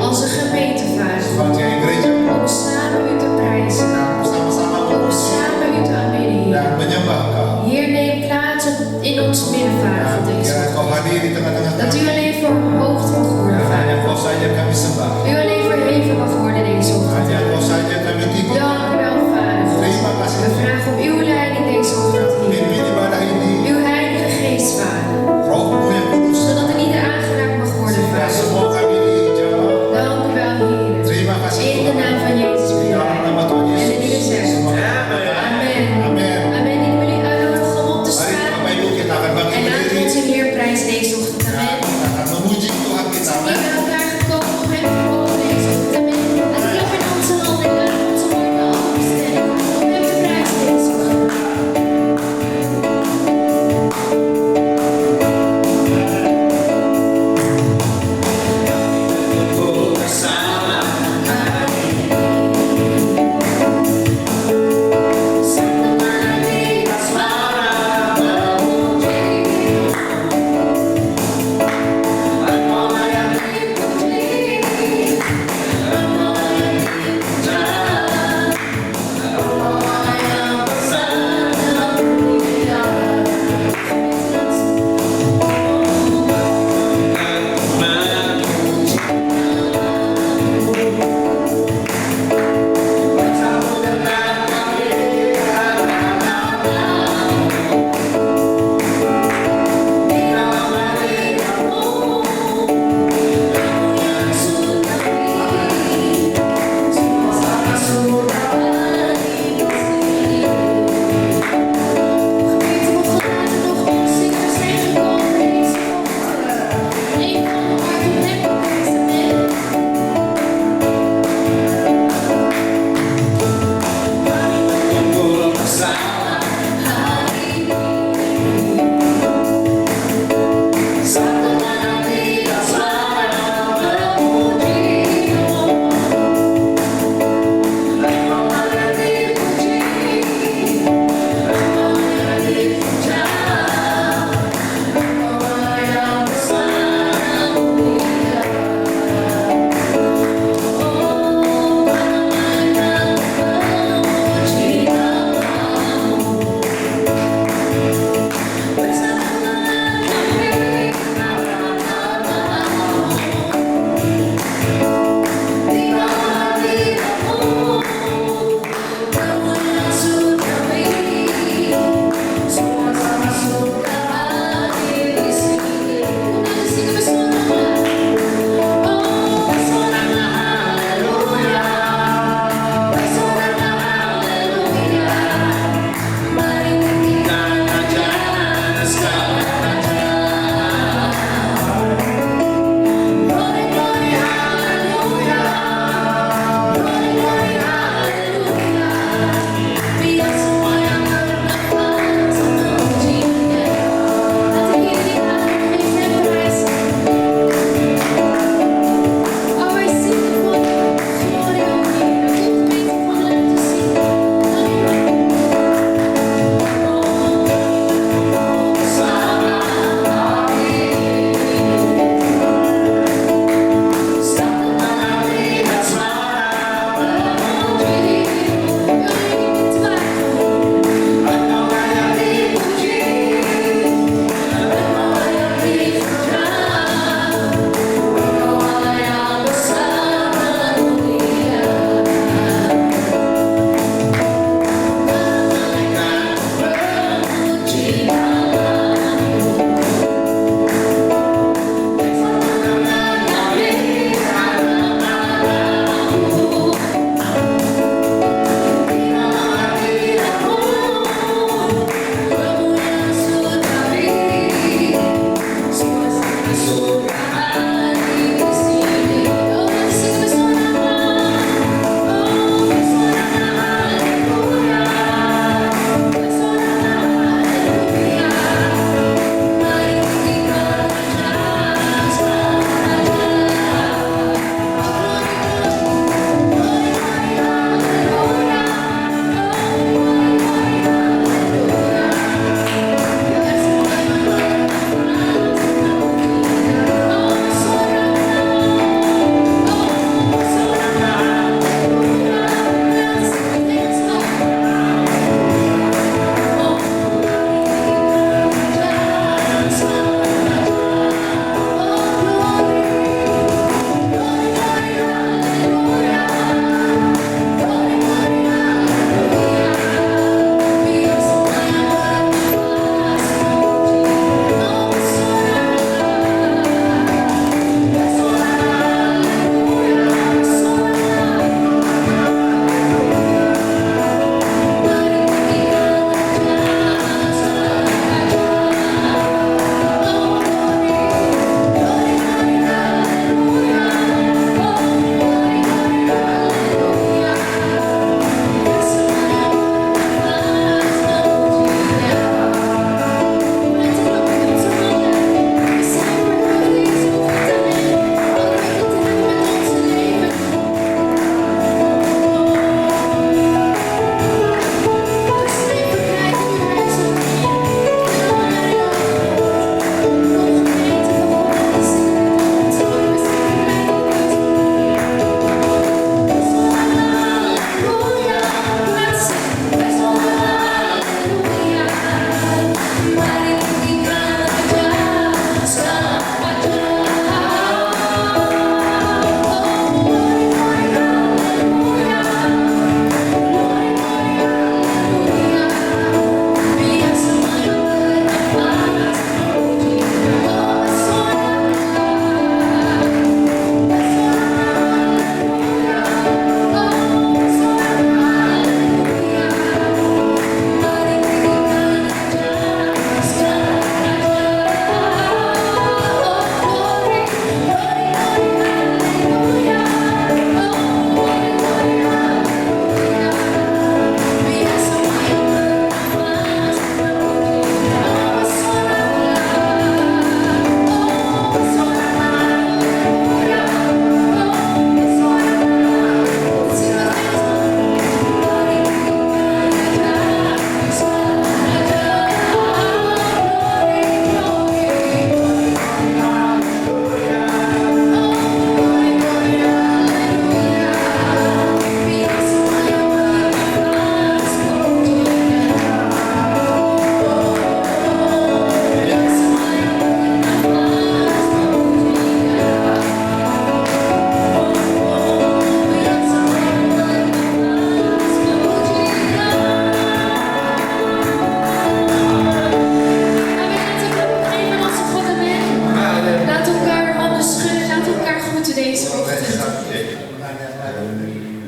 Als een gemeente, Vader. sebagai gereja Om samen u te prijzen. bersama-sama Om samen u te aanbidden, dan Heer. menyembah Kau. Heer, neem plaats in ons midden, Vader, Dan van deze biar Kau hadir di tengah-tengah Dat u kami. alleen verhoogd mag worden, Dan hanya Vader. Kau saja kami sembah. U alleen verheven mag worden deze ochtend. Hanya Kau saja kami timbul. Dank u wel, Vader. Terima kasih We Tuhan. vragen om uw leiding deze ochtend, Heer. Pimpin ibadah ini. Uw Heilige Geest, Vader. Rohmu yang kudus. Zodat er niet aangeraakt mag worden, Sehingga Vader. semua kami dijamah. Dank u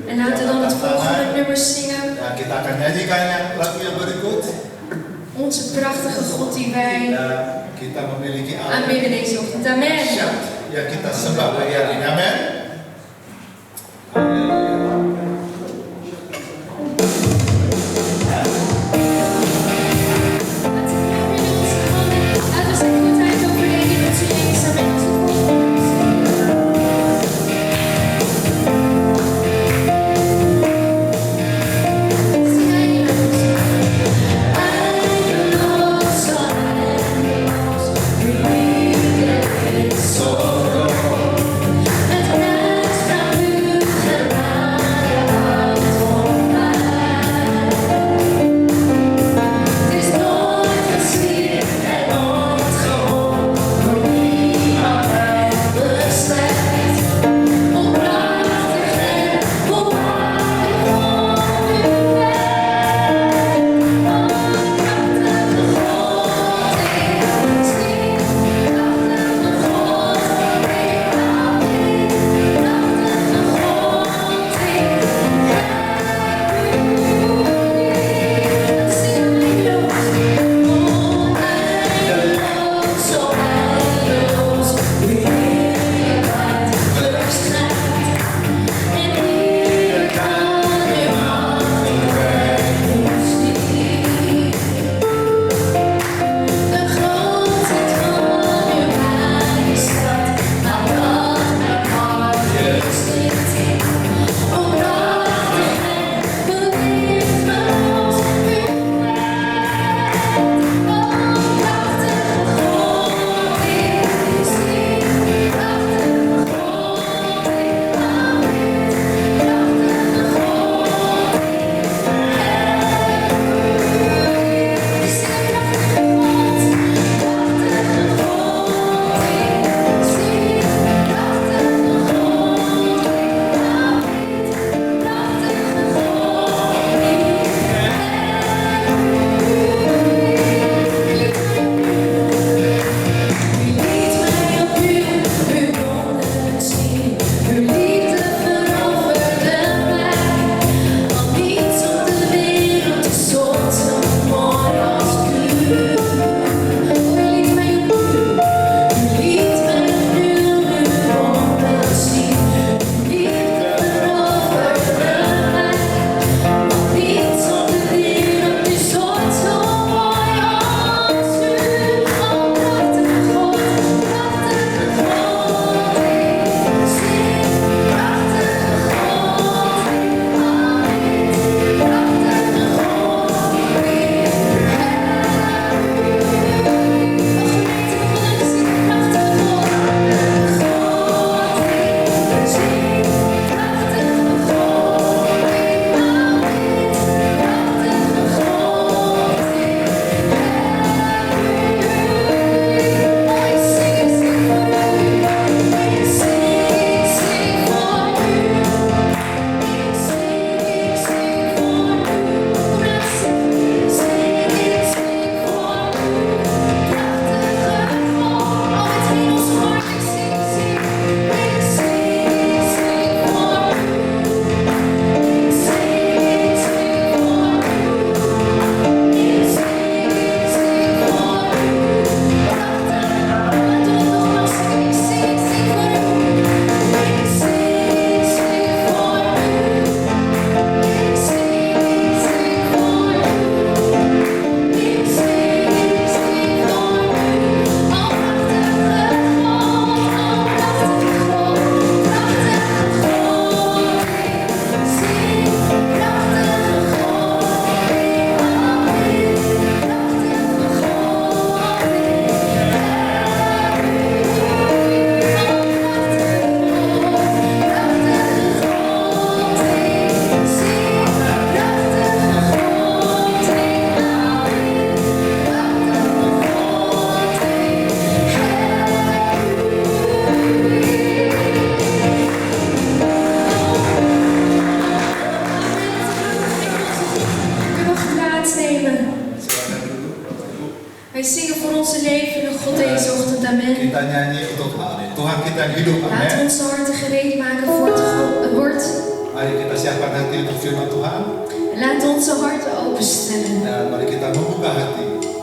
En laten we dan het volgende nummer zingen. Ya, kita akan nyanyikan yang lagu yang berikut. Onze prachtige God die wij Ya, kita memiliki Allah aanbidden deze ochtend. Amen. yang kita sembah pagi hari ini. Amin. Laten we zijn goedheid overdenken met z'n allen samen met onze Kita nyanyi untuk Tuhan kita yang hidup. Laten we Amin. onze harten gereed maken voor siapkan hati untuk firman Tuhan. En laat onze harten openstellen. Dan mari kita membuka hati. Laat onze harten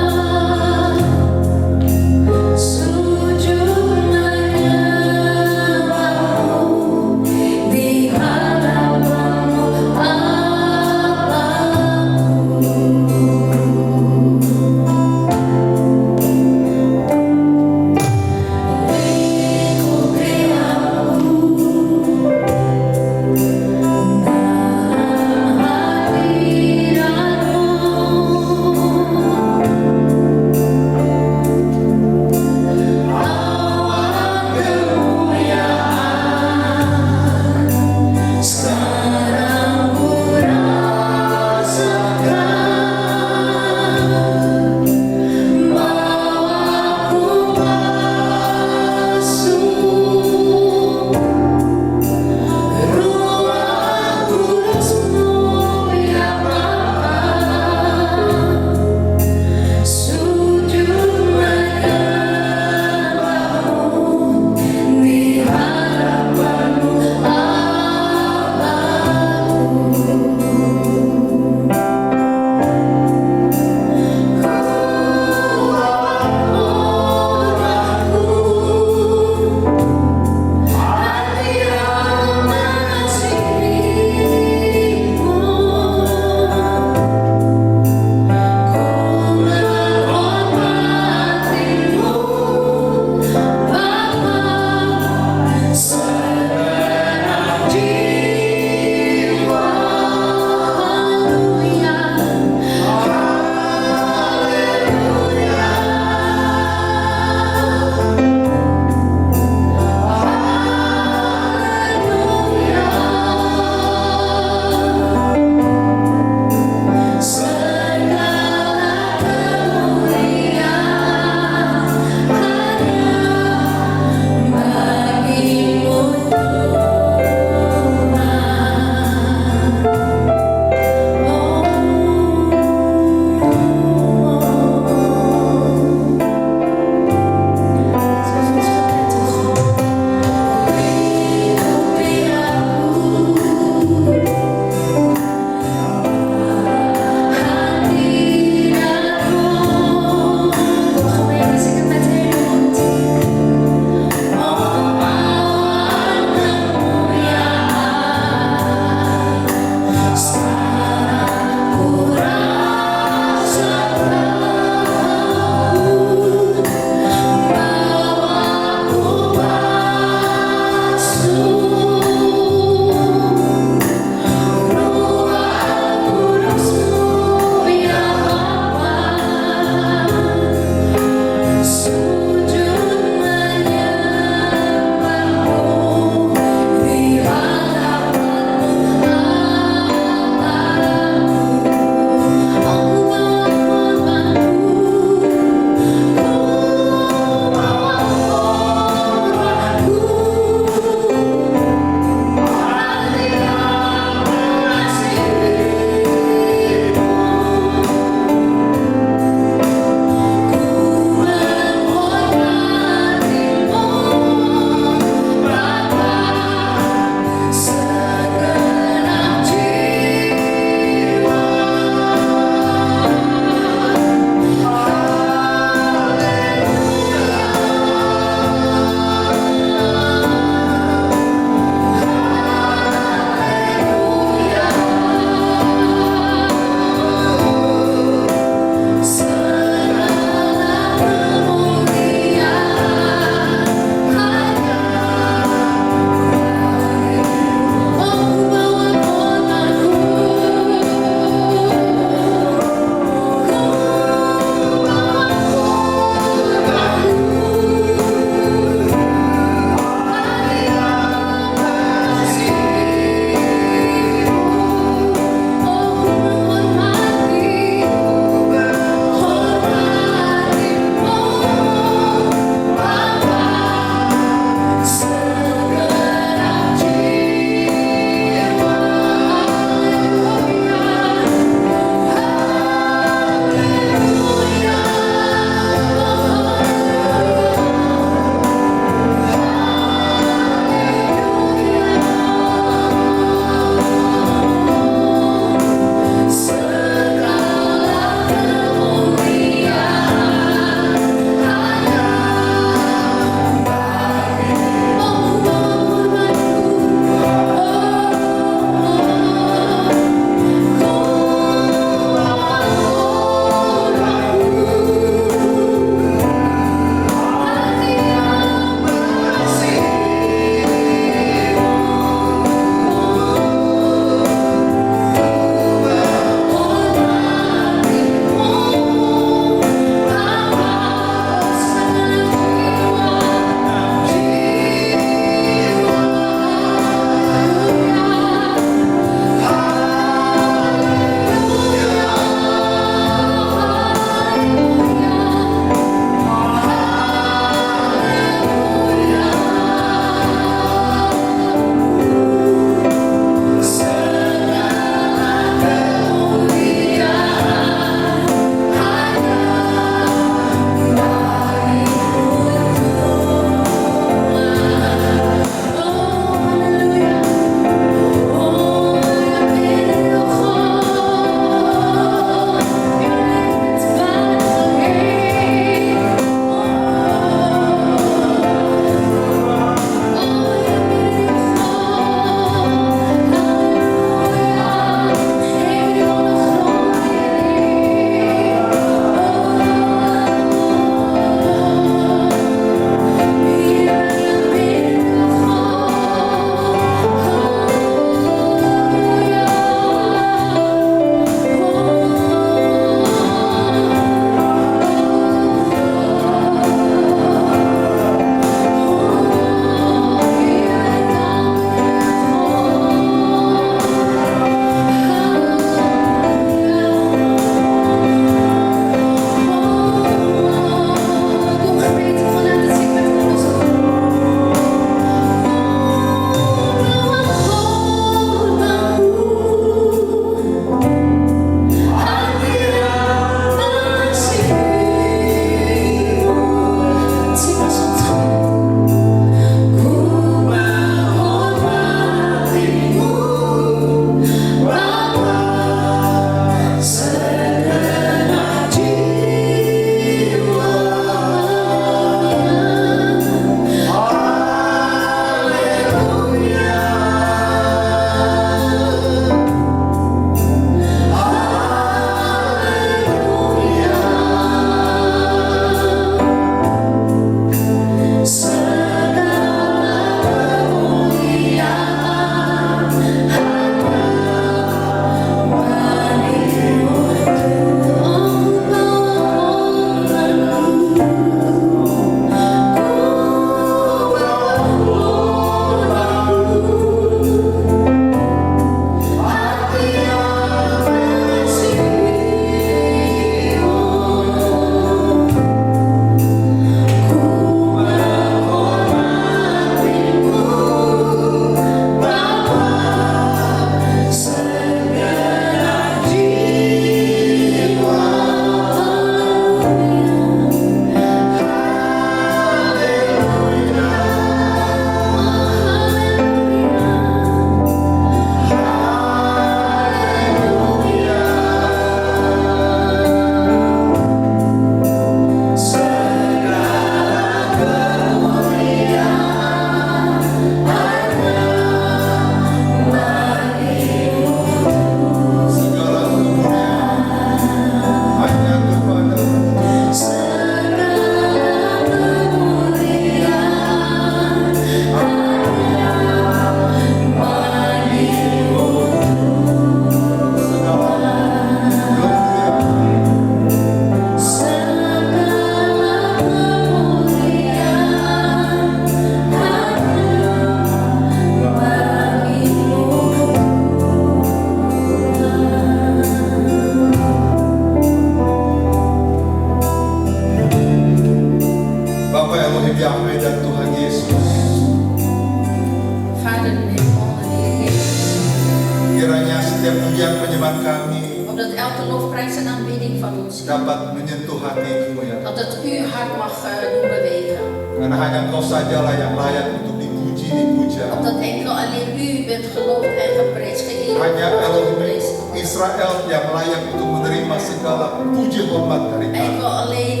setiap pujian penyembahan kami Opdat elke lofprijs en aanbidding van ons, Heer, dapat menyentuh hatimu ya. dat het uw hart mag doen bewegen. Karena hanya Engkau sajalah yang layak untuk dipuji, dipuja. Omdat enkel alleen u bent geloofd en geprezen, geëerd Hanya en Elohim geprezen. Israel yang layak untuk menerima segala puji hormat dari kami. Enkel alleen,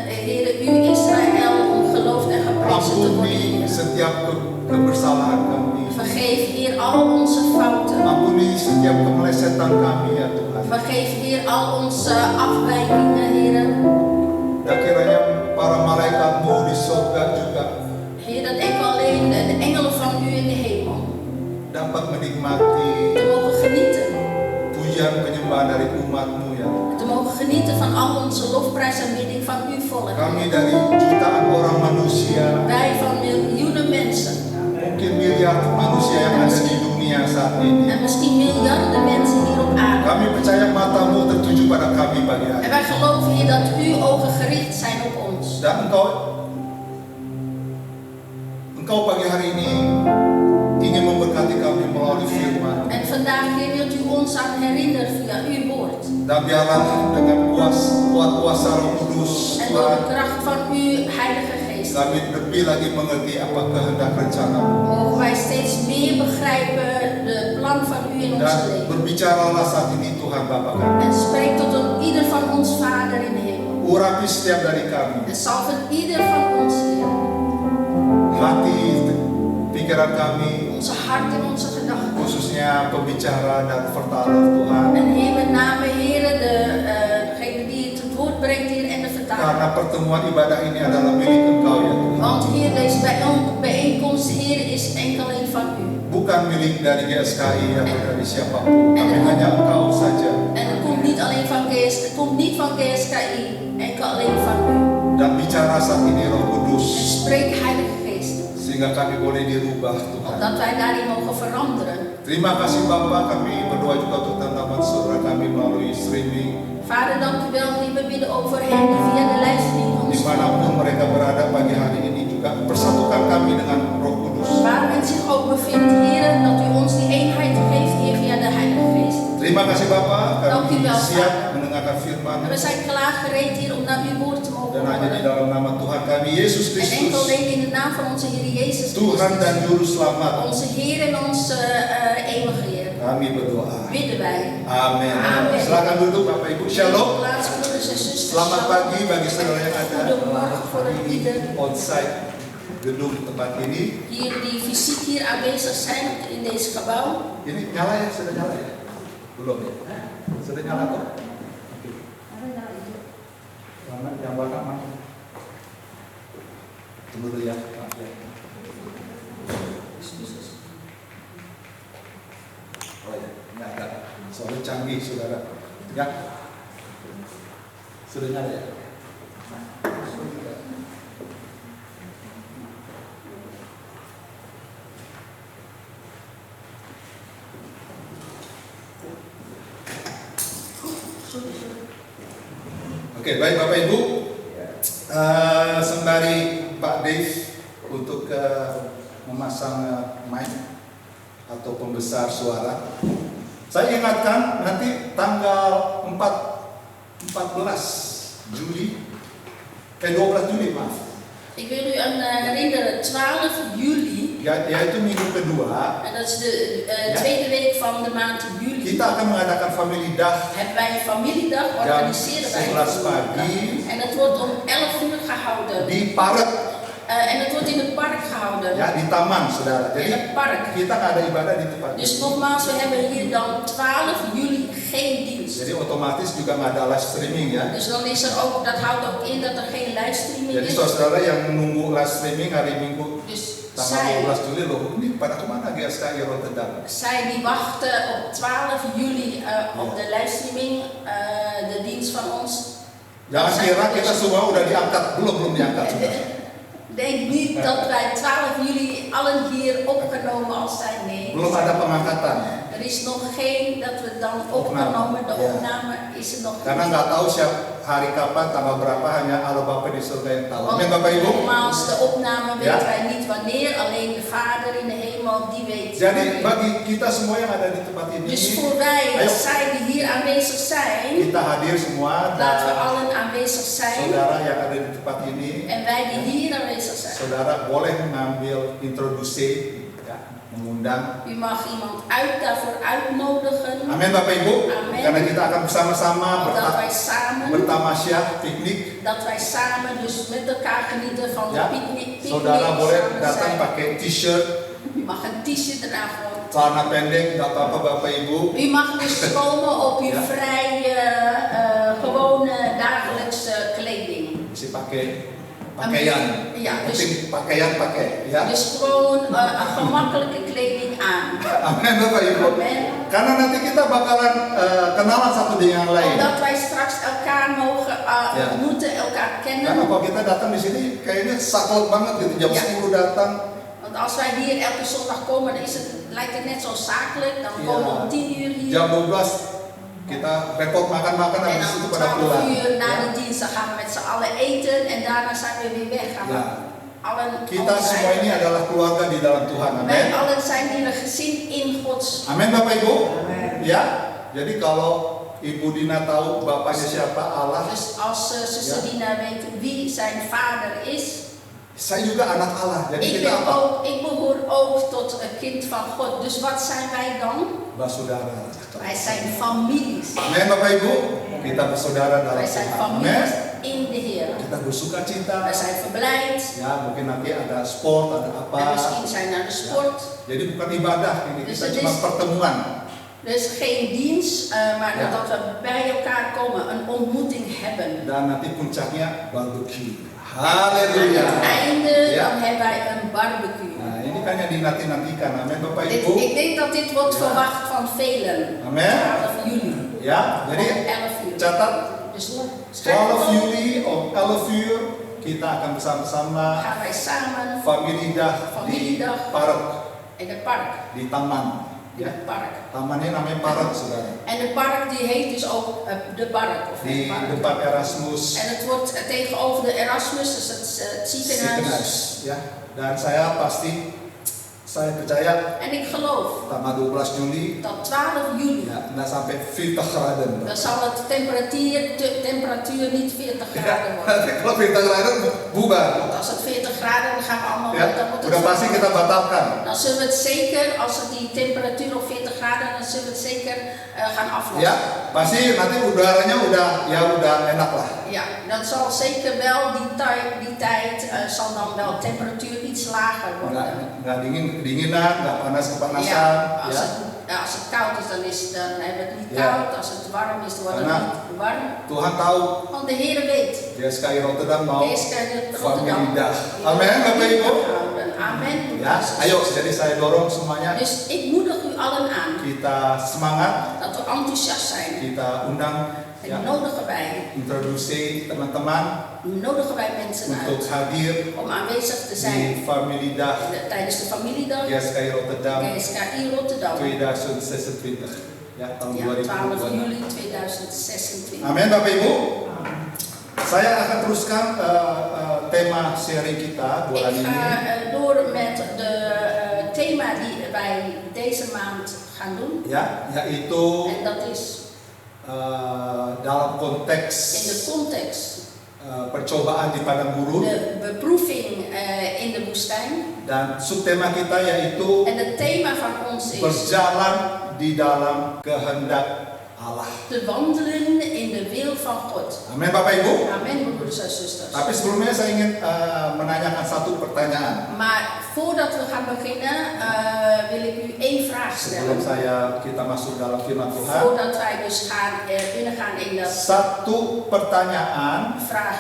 Heer, u Israël, om geloofd en geprezen te Ampuni worden. setiap kebersalahan kami. Vergeef, Heer, al onze fouten. Ampuni setiap kemelesetan kami ya Tuhan. Vergeef, Heer, al onze afwijkingen, Heer. Dan kiranya para malaikatmu di surga juga Heer, dat enkel alleen de engelen van u in de hemel dapat menikmati te mogen genieten. pujian penyembahan dari umatmu ya. Te mogen genieten van al onze lofprijs en bidding van uw volk. Kami dari jutaan orang manusia, Wij van miljoenen mensen. mungkin miliar manusia yang ada di dunia saat ini. En misschien miljarden mensen hier op aarde. Kami percaya matamu tertuju pada kami pagi hari. En wij geloven, Heer, dat uw ogen gericht zijn op ons. Dan Engkau pagi hari ini ingin memberkati kami melalui firman. En vandaag, Heer, wilt u ons aan herinneren via uw woord. Dan biarlah dengan kuat kuasa Roh Kudus En door de Tuhan, kracht van uw Heilige Geest kami lebih lagi mengerti apa kehendak rencanamu. mogen wij steeds meer begrijpen de plan van u in ons Dan leven. berbicaralah saat ini Tuhan Bapa kami. En spreek tot ieder van ons Vader in de hemel. Urapi setiap dari kami. En salve ieder van ons, Heer. Hati, pikiran kami, Onze hart en onze gedachten. khususnya pembicara dan vertaler Tuhan. En Heer, met name, Heer, degene die het woord brengt, Heer, en de vertaler. Karena pertemuan ibadah ini adalah milik Engkau ya Tuhan. Want Heer, deze bijeenkomst, Heer, is enkel alleen van u. Bukan milik dari GSKI atau dari siapapun, tapi hanya Engkau saja. En het komt niet alleen van het komt niet van GSKI, enkel alleen van u. Dan bicara saat ini Roh En Kudus, spreek, Heilige Geest, sehingga kami boleh dirubah Tuhan. opdat wij daarin mogen veranderen. Terima kasih Bapak, kami berdoa juga untuk teman-teman saudara kami melalui streaming. Vader, dank u wel. We bidden over hen die via de livestream ons Dimanapun mereka berada pagi hari ini juga persatukan kami dengan Roh Kudus. waar men zich ook bevindt, Heer, dat u ons die eenheid geeft, Heer, via de Heilige Geest. Terima kasih Bapak, Dank u kami wel, siap Vader. mendengarkan firman. En we zijn klaar gereed, Heer, om naar uw woord te mogen Dan hanya di horen. dalam nama Tuhan kami Yesus En enkel Kristus, alleen in de naam van onze Heer Jezus Tuhan dan Christus, Juru Selamat, onze Heer en onze eeuwige Heer, kami berdoa. bidden wij. Amin. Amin. Silakan duduk Bapak Ibu. Shalom. Plaats, broeders en zusters. Selamat Shalom. pagi bagi saudara yang ada Goedemorgen voor ieder onsite gedung tempat ini. hier die fysiek hier aanwezig zijn in deze gebouw. Ini nyala ya, sudah nyala ya? Belum ya? Sudah nyala kok? Mana yang belakang mana? Tunggu dulu ya. Maaf ya. Oh ya, ini agak soalnya canggih saudara. Ya, sudah nyala ya? Oke, baik Bapak Ibu. Sembari Pak Dave untuk memasang mic atau pembesar suara, saya ingatkan nanti tanggal 12 Juli, maaf. Ik wil u aan herinneren, 12 juli, Yaitu minggu kedua, en dat is de tweede week van de maand juli, kita akan mengadakan Family Dag hebben wij een familiedag, jam organiseren wij een 11 familiedag. pagi En het wordt om 11 uur gehouden. di Parek, En het wordt in het park gehouden. ya di taman saudara. In Jadi het park. kita nggak ada ibadah di tempat Dus itu. nogmaals, we hebben hier dan 12 juli geen dienst. Jadi otomatis juga nggak ada live streaming ya. Dus dan is er ook, dat houdt ook in dat er geen livestreaming Jadi is. saudara yang menunggu live streaming hari Minggu Dus tanggal 12 Juli loh, ini pada kemana GSKI Rotterdam? zij die wachten op 12 juli op de livestreaming, de dienst van ons. Jangan kira kita semua udah diangkat, belum diangkat saudara. Denk niet dat wij 12 juli allen hier opgenomen al zijn. Nee. Belum ada pengangkatan. Er is nog geen dat we dan opgenomen. De Ja. opname is er nog Karena niet. nggak tahu siap hari kapan, tanggal berapa, hanya Allah Bapa di surga yang tahu. Want Amin Bapak Ibu. nogmaals, de opname Ja. weten wij niet wanneer. Alleen de Vader in de hemel want die weet. Jadi bagi kita semua yang ada di tempat ini, Dus voor wij, ayo zij die hier aanwezig zijn, kita hadir semua laten we dan allen aanwezig zijn. saudara yang ada di tempat ini, En wij die hier aanwezig zijn. saudara boleh mengambil introduksi, ya, mengundang. U mag iemand daarvoor uitnodigen. Amin Bapak Ibu. Amin. Karena kita akan bersama-sama Dat wij samen, bertamasya, piknik. dat wij samen dus met elkaar genieten van de Ya, picknick. saudara boleh samen datang zijn. pakai t-shirt, U mag een t-shirt eraan gewoon. celana pendek, nggak apa-apa Bapak Ibu. U mag dus komen op uw Ja. vrije, gewone dagelijkse kleding. Mesti pakai pakaian. Ja, dus, Penting pakaian pakai, ya. dus gewoon een gemakkelijke kleding aan. Amin Bapak Ibu. Amen. Karena nanti kita bakalan kenalan satu dengan yang lain. Omdat wij straks elkaar mogen Ja. ontmoeten, elkaar Karena kennen. kalau kita datang di sini kayaknya saklek banget gitu, jam Ja. 10 datang. Want als wij hier elke zondag komen, dan lijkt het net zo zakelijk. Dan Ja. komen we om 10 uur hier. Jam 12 kita repot makan-makan En habis dan itu om pada 12 pulang. uur na Ya. de dienst dan gaan we met z'n allen eten. En daarna zijn we weer weg. Gaan we Ja. allen Kita ons semua ini eigen- adalah keluarga di dalam Tuhan. Wij Amin. allen zijn hier een gezin in Gods. Amin Bapak Ibu. Ya. Jadi kalau Ibu Dina tahu bapaknya siapa, Allah, Dus als zuster Ja. Dina weet wie zijn vader is. saya juga anak Allah. Jadi kita apa? Ik behoor ook tot een kind van God. Dus wat zijn wij dan? Bersaudara. Wij zijn families. Amin Bapak Ibu. Kita bersaudara dalam Wij zijn Tuhan. Amin. families in de Heer. Kita bersuka cita. Wij zijn verblijd. Ya, mungkin nanti ada sport, ada apa. En misschien zijn naar de sport. Jadi bukan ibadah ini, Dus kita het cuma is- pertemuan. Dus geen dienst, maar Ja. dat we bij elkaar komen, een ontmoeting hebben. Dan nanti puncaknya barbecue. Aan Haleluya. het einde Ja. dan hebben wij een barbecue. Nah, ini kan yang dinanti-nantikan. Amin Bapak Ik Ibu. denk dat dit wordt Ja. verwacht van velen. Amin. 12 juli. Ya, jadi Om 11 uur. catat Dus 12 12 Juli om 11 uur kita akan bersama-sama gaan wij samen Familiedag di Familiedag. park, in het park. di taman. In Ya, het park. tamannya namanya park, saudara. En het park die heet dus ook de park. Of Di het park. depan Erasmus En het wordt tegenover de Erasmus, dus het ziekenhuis. Ziekenhuis. Ya, dan saya percaya En ik geloof tanggal 12 Juli dat 12 juli, ya, nggak sampai 40 graden. dan zal het temperatuur niet 40 graden worden. Nanti kalau 40 graden bubar. Want als het 40 graden, dan gaan we allemaal Ya, dan wordt het udah pasti kita batalkan. Dan zullen we het zeker, als het die temperatuur op 40 graden, dan zullen we het zeker gaan aflossen. Ya, pasti nanti udaranya udah enak lah. Ja, dat zal zeker wel, die tijd zal dan wel temperatuur iets lager worden. Nggak dinginan, nggak panas-kepanasan. Ja, Ya. als het koud is, dan hebben we het niet Ja. koud. Als het warm is, dan wordt het Karena niet warm. Tuhan tahu Want de Heer weet. GSKI Rotterdam mau Deze keer Rotterdam. Familiedag. Amen, Bapak Ibu. Amen. Ya, ayo jadi saya dorong semuanya. Dus ik moedig u allen aan Kita semangat, dat we enthousiast zijn. kita undang En ya, nodigen wij, introduksi teman-teman nodigen wij mensen untuk uit hadir om aanwezig te zijn di Familiedag tijdens de familiedag GSKI Rotterdam GSKI Rotterdam. 2026. Ya, tahun Ja, 12 2026. juli 2026. Amin Bapak Ibu. Saya akan teruskan tema sharing kita bulan Ik ini. ga door met de thema die wij deze maand gaan doen. Ya, yaitu En dat is dalam konteks in de context percobaan di padang gurun, de beproeving in de woestijn. dan subtema kita yaitu En het thema van ons is berjalan di dalam kehendak Allah. te wandelen in de wil van God. Amin Bapak Ibu. Amen, broeders en zusters. Tapi sebelumnya saya ingin menanyakan satu pertanyaan. Maar voordat we gaan beginnen, wil ik u één vraag Sebelum stellen. kita masuk dalam firman Tuhan, Voordat wij dus binnengaan in dat satu pertanyaan. vraag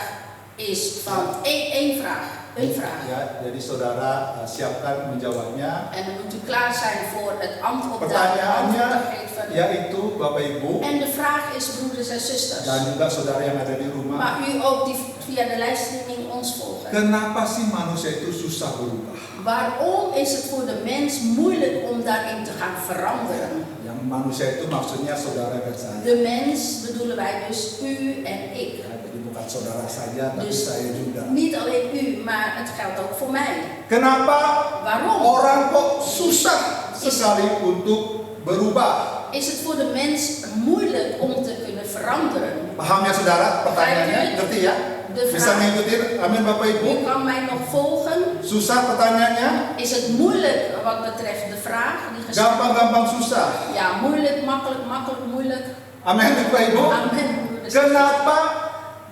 is van één vraag. Een vraag. Ya, jadi saudara siapkan menjawabnya. En dan moet u klaar zijn voor het antwoord Pertanyaannya daarop te geven. yaitu Bapak Ibu En de vraag is, broeders en zusters, dan juga saudara yang ada di rumah. maar u ook die via de livestreaming ons volgen. Kenapa sih manusia itu susah berubah? Waarom is het voor de mens moeilijk om daarin te gaan veranderen? Yang manusia itu maksudnya saudara dan saya. De mens bedoelen wij dus u en ik. Ya, jadi bukan saudara saja, tapi Dus saya juga. niet alleen u, maar het geldt ook voor mij. Kenapa Waarom? orang kok susah sekali untuk berubah? Is het voor de mens moeilijk om te kunnen veranderen? Paham ya saudara pertanyaannya? Ngerti ya? De Bisa vraag, ngikutin? Amin Bapak Ibu. u kan mij nog volgen. Susah pertanyaannya? Is het moeilijk wat betreft de vraag die gesteld is? Gampang-gampang susah. Ja, moeilijk, makkelijk, makkelijk, moeilijk. Amin Bapak Ibu. Amen. Kenapa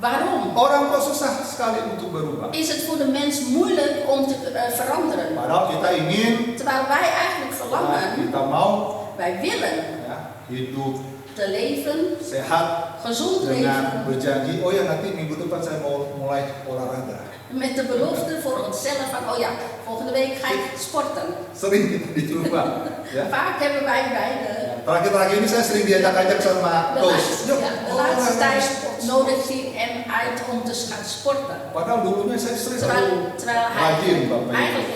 Waarom? orang kok susah sekali untuk berubah? Is het voor de mens moeilijk om te veranderen? Padahal kita ingin, Terwijl wij eigenlijk verlangen, kita mau wij willen ya, hidup te leven, sehat gezond dengan leven, berjanji, oh ya nanti minggu depan saya mau mulai olahraga. met de belofte voor onszelf van, oh ja, volgende week ga ik sporten. Sering kita dicoba. Ya. Vaak hebben wij bij de Terakhir-terakhir ini saya sering diajak-ajak sama coach. Yuk, laatste olahraga tijd sport. nodigt hij hem uit om te gaan sporten. Padahal dulunya saya sering Terwijl hij rajin Bapak Ibu. eigenlijk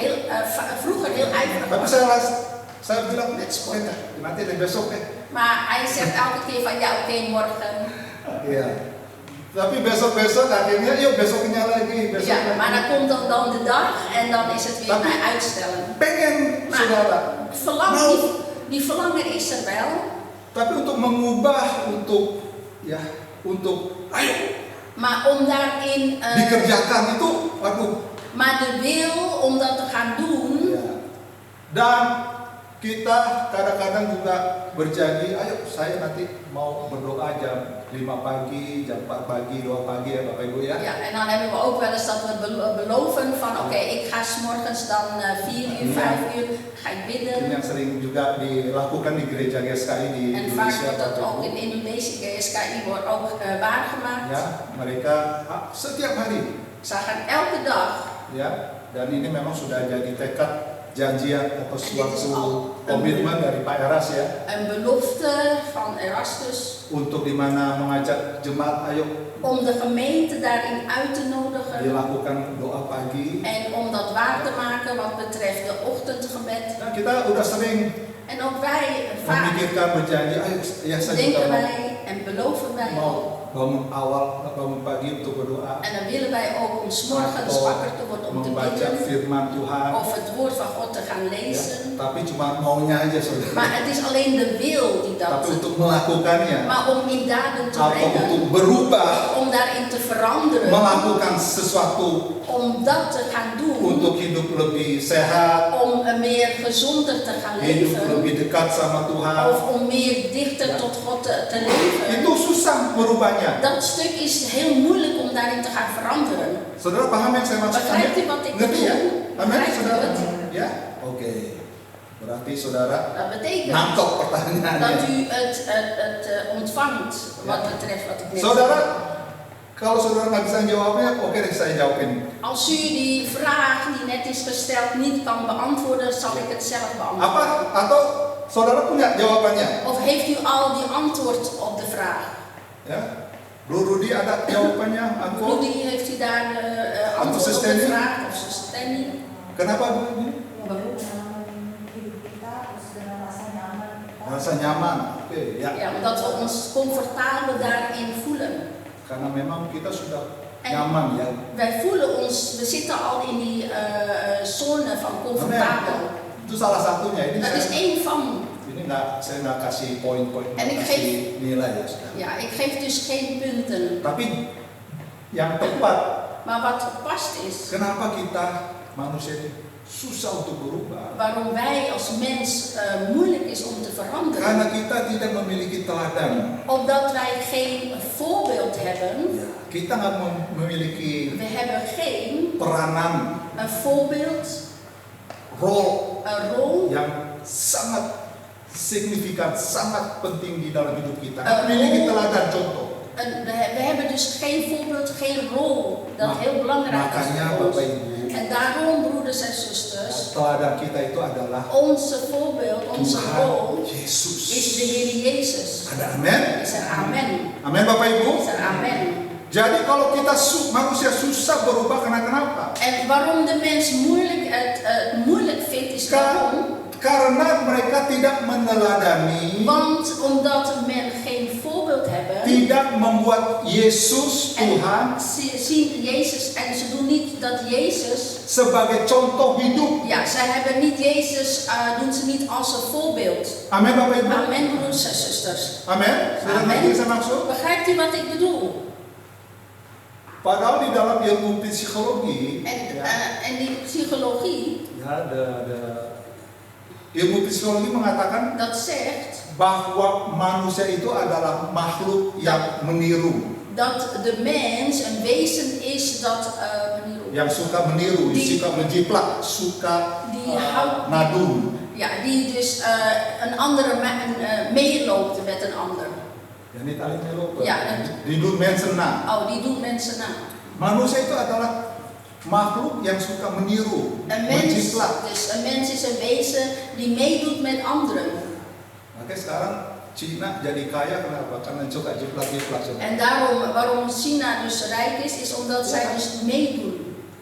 vroeger heel ijverig Tapi was. saya bilang, net sporten, nanti deh besok deh. Maar hij zegt elke keer van, ja oké, morgen. Iya. Tapi besok-besok akhirnya, yuk besoknya lagi, besok Ja, maar dan komt dan de dag en dan is het weer Tapi- naar uitstellen. pengen Maar saudara. die verlangen is er wel. Tapi untuk mengubah, untuk ayo Maar om daarin, dikerjakan itu, waduh. maar de wil om dat te gaan doen. Ya. Dan kita kadang-kadang juga berjanji, ayo saya nanti mau berdoa jam 5 pagi, jam 4 pagi, 2 pagi ya Bapak Ibu ya. Ja, en dan hebben we ook wel eens dat we beloven van oké, ik ga 's morgens dan 4 uur, 5 uur, ga ik Ini bidden. yang sering juga dilakukan di gereja GSKI di En vaak Indonesia. wordt dat Bapak ook Ibu. in Indonesië, GSKI wordt ook waargemaakt. Ya, mereka setiap hari Zij gaan elke dag. ya, dan ini memang sudah jadi tekad janjian atau Dit is suatu al komitmen dari Pak Eras ya, een belofte van Erastus untuk dimana mengajak jemaat ayo om de gemeente daarin uit te nodigen dilakukan doa pagi. en om dat waar te maken wat betreft de ochtendgebed. Nah, kita udah sering En ook wij vaak memikirkan berjanji, ayo ya saya juga denken mau, wij en beloven wij ook. bangun pagi untuk berdoa, En dan willen wij ook om 's morgens atau wakker te worden om te membaca bidden firman Tuhan. of het woord van God te gaan Ya, lezen. tapi cuma maunya aja saudara. Maar het is alleen de wil die dat. Tapi untuk melakukannya Maar om in daden te atau brengen, untuk berubah, om daarin te veranderen, melakukan sesuatu om dat te gaan doen, untuk hidup lebih sehat, om meer gezonder te gaan hidup leven, lebih dekat sama Tuhan. of om meer dichter tot God te leven. Itu susah merubahnya. Dat stuk is heel moeilijk om daarin te gaan veranderen. Saudara paham yang saya maksudkan? Begrijpt u wat ik Ngerti ya? bedoel? Amin, Begrijpt u saudara? het? Ya? Oke. Berarti saudara Dat betekent nangkep dat pertanyaannya. u het ontvangt wat betreft wat ik net Saudara, zei. kalau saudara nggak bisa jawabnya, oke deh saya jawabin. Als u die vraag die net is gesteld niet kan beantwoorden, zal ik het zelf beantwoorden. Apa? Atau saudara punya jawabannya? Of heeft u al die antwoord op de vraag? Ya? Bro Rudy ada jawabannya? Antwoord? Rudy, heeft u daar antwoord op de Stenny? vraag? Of Stenny? Kenapa Bu? Waarom? hidup kita terus dengan rasa nyaman kita. Rasa nyaman. Oke, ya. Ja, omdat we ons comfortabel daarin voelen. Karena memang kita sudah En nyaman ya. wij voelen ons, we zitten al in die zone van comfortabel. Itu salah satunya. Ini Dat is saya, één van. ini saya nggak kasih poin-poin, En ik kasih geef- nilai ya saudara. Ja, ik geef dus geen punten. Tapi yang tepat, Maar wat gepast is, kenapa kita manusia ini susah untuk berubah? waarom wij als mens moeilijk is om te veranderen. Karena kita tidak memiliki teladan. Omdat wij geen voorbeeld hebben. Ya, kita nggak memiliki We hebben geen peranan, een voorbeeld, role een rol, yang sangat signifikan, sangat penting di dalam hidup kita. Role. Memiliki teladan contoh. we hebben dus geen voorbeeld, geen rol dat Ma- heel belangrijk is Makanya voor Bapak ons. Ibu, En daarom, broeders en zusters, teladan kita itu adalah onze voorbeeld, onze rol Tuhan is de Yesus. Heer Jezus. Ada amin? Is er amen? Amin Bapak Ibu? Is er amen? Jadi kalau kita manusia susah berubah karena kenapa? En waarom de mens het moeilijk vindt is waarom? Karena mereka tidak meneladani, Want omdat men geen voorbeeld hebben tidak membuat Yesus Tuhan en ze zien Jezus en ze doen niet dat Jezus, sebagai contoh hidup. ja, zij hebben niet Jezus, doen ze niet als een voorbeeld. Amin Bapak Ibu. Amen broeders en zusters. Amin. Sudah mengerti saya maksud? Begrijpt u wat ik bedoel? Padahal di dalam ilmu psikologi, En die psychologie, ya, ilmu psikologi mengatakan dat zegt bahwa manusia itu adalah makhluk yang meniru, dat de mens een wezen is dat yang suka meniru, suka menjiplak, suka nadu. Ja, die dus een andere meeloopt met een ander. Ya, niet alleen meelopen. Ja, die doet mensen na. Oh, die doet mensen na. Manusia itu adalah makhluk yang suka meniru, Een mens, menjiplak. dus een mens is een wezen die meedoet met anderen. Makanya sekarang Cina jadi kaya kenapa? Karena suka jiplak-jiplak. En waarom China dus rijk is omdat zij dus meedoen.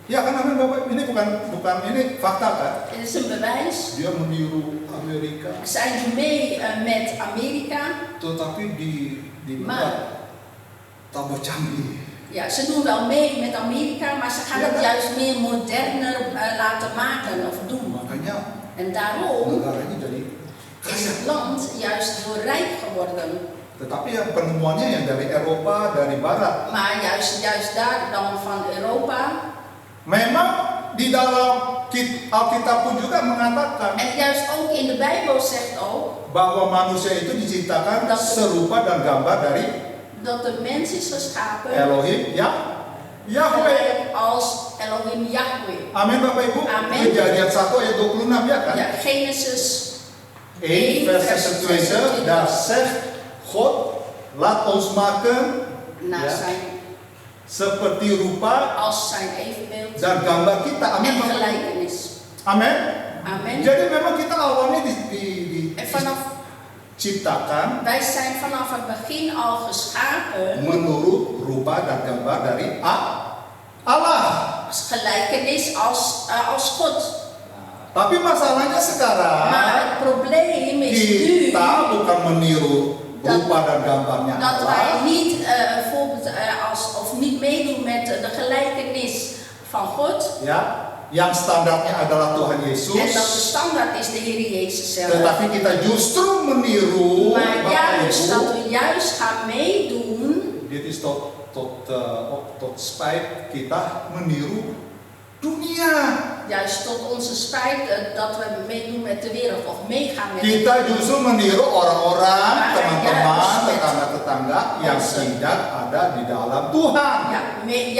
Ya kan, amin Bapak, ini bukan ini fakta kan? Het is een bewijs. Dia meniru Amerika. Zij doen mee met Amerika. Tetapi di Maar tambah canggih. ja, ze doen wel mee met Amerika, maar ze gaan het juist meer moderner laten maken of doen. Makanya En daarom negaranya jadi is kaya. het land juist heel rijk geworden. Tetapi yang penemuannya yang dari Eropa, dari Barat. Maar juist daar dan van Europa. Memang di dalam Alkitab pun juga mengatakan En juist ook in de Bijbel zegt ook bahwa manusia itu diciptakan serupa dan gambar dari dat de mens is geschapen Elohim, Yahweh. gelijk als Elohim Yahweh. Amin Bapak Ibu. Amin. Kejadian 1 ayat 26 ya kan? Ja, Genesis 1 vers 26, daar zegt God, laat ons maken naar Ja. zijn, seperti rupa als zijn evenbeeld dan gambar kita. Amin en Bapak Ibu. gelijkenis. Amin. Amen. Jadi memang kita awalnya En vanaf, diciptakan wij zijn vanaf het begin al geschapen menurut rupa dan gambar dari Allah. als gelijkenis als God. Tapi masalahnya sekarang Maar het probleem is nu kita bukan meniru rupa dan gambarnya dat wij Allah, niet bijvoorbeeld of niet meedoen met de gelijkenis van God. ya, yang standarnya adalah Tuhan En dat de Yesus. standaard is de Heer Jezus zelf. Tetapi kita justru meniru Maar Bapak juist dat Ibu. we juist gaan meedoen. Dit is tot spijt kita meniru dunia. Juist tot onze spijt dat we meedoen met de wereld of meegaan met de Kita wereld. justru meniru orang-orang, Maar teman-teman, juist met tetangga-tetangga yang onze- tidak ada di dalam Tuhan. Ja,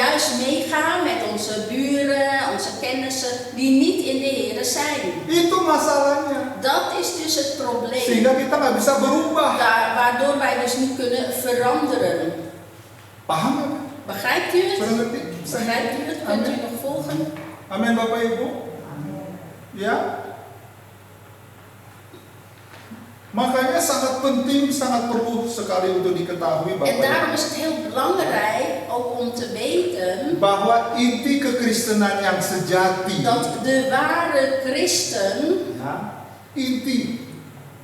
juist meegaan met onze buren, onze kennissen die niet in de Heer zijn. Itu masalahnya. Dat is dus het probleem. Sehingga kita nggak bisa berubah. Waardoor wij dus niet kunnen veranderen. Paham ya? Begrijpt u het? Sudah ngerti? Begrijpt u het? Kunt u nog volgen? Amin Bapak Ibu. Ya. Makanya sangat penting, sangat perlu sekali untuk diketahui En Bapak daarom Ibu, is het heel belangrijk ook om te weten bahwa inti kekristenan yang sejati, dat de ware christen, ya, inti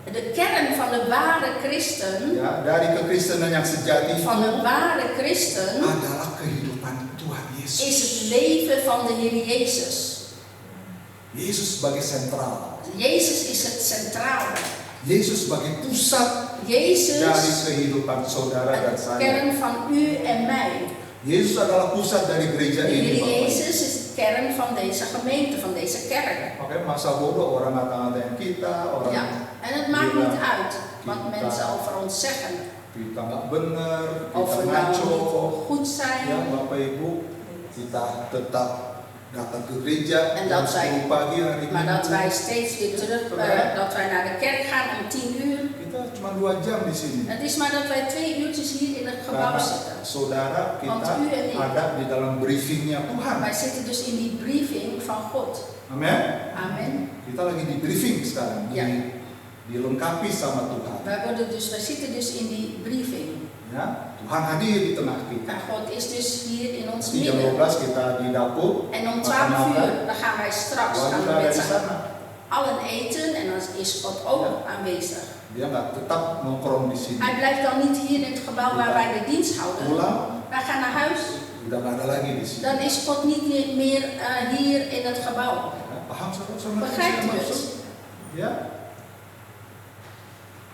de kern van de ware christen, ya dari kekristenan yang sejati van de ware christen, adalah kehidupan Tuhan is Yesus. het leven van de Heer Jezus. Yesus sebagai sentral, Jezus is het centrale. Yesus sebagai pusat dari Jezus, kehidupan saudara dan het saya. kern van u en mij. Yesus adalah pusat dari De gereja Heer ini, Bapak Ibu. Jezus is het kern van deze gemeente, van deze kerk. Makanya masa bodoh orang ngata-ngatain kita, orang Ja, en het maakt niet uit wat mensen over ons zeggen. kita nggak benar, Of kita we nou ngaco. niet goed Ya zijn. Bapak Ibu, kita tetap datang ke gereja En jam dat wij- 10 pagi hari Maar dat Minggu. wij steeds weer terug, dat wij naar de kerk gaan om 10 uur. Kita cuma 2 jam di sini. Het is maar dat wij 2 uurtjes hier in het gebouw Karena zitten. saudara Want kita u en ik. ada di dalam briefingnya Tuhan. Wij zitten dus in die briefing van God. Amin. Amen. Kita lagi di briefing sekarang Ya. dilengkapi sama Tuhan. Wij zitten dus in die briefing. Ya, Tuhan hadir di tengah kita. En God is dus hier in ons Di jam midden. 12 kita di dapur. En om 12 uur, dan gaan wij straks Tuhan gaan we ada met di z'n sana. allen eten en dan is God ook aanwezig. Dia nggak tetap nongkrong di sini. Hij blijft dan niet hier in het gebouw waar wij de dienst houden. Pulang, Wij gaan naar huis. udah nggak ada lagi di sini. Dan is God niet meer hier in het gebouw. Ya, paham saudara-saudara? Begrijpt u het? Ya.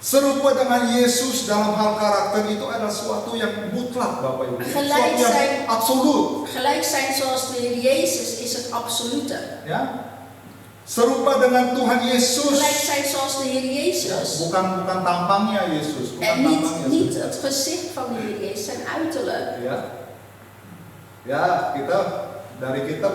Serupa dengan Yesus dalam hal karakter itu adalah sesuatu yang mutlak, Bapak Ibu. Gelijk Sesuatu yang zijn. absolut. Gelijk zijn zoals de Heer Jezus is het absolute. Ya. Serupa dengan Tuhan Yesus. Gelijk zijn zoals de Heer Ya, Jezus. bukan tampangnya Yesus, bukan En tampangnya niet Yesus. het gezicht van de Heer Jezus, zijn uiterlijk. Ya. Ya, dari kita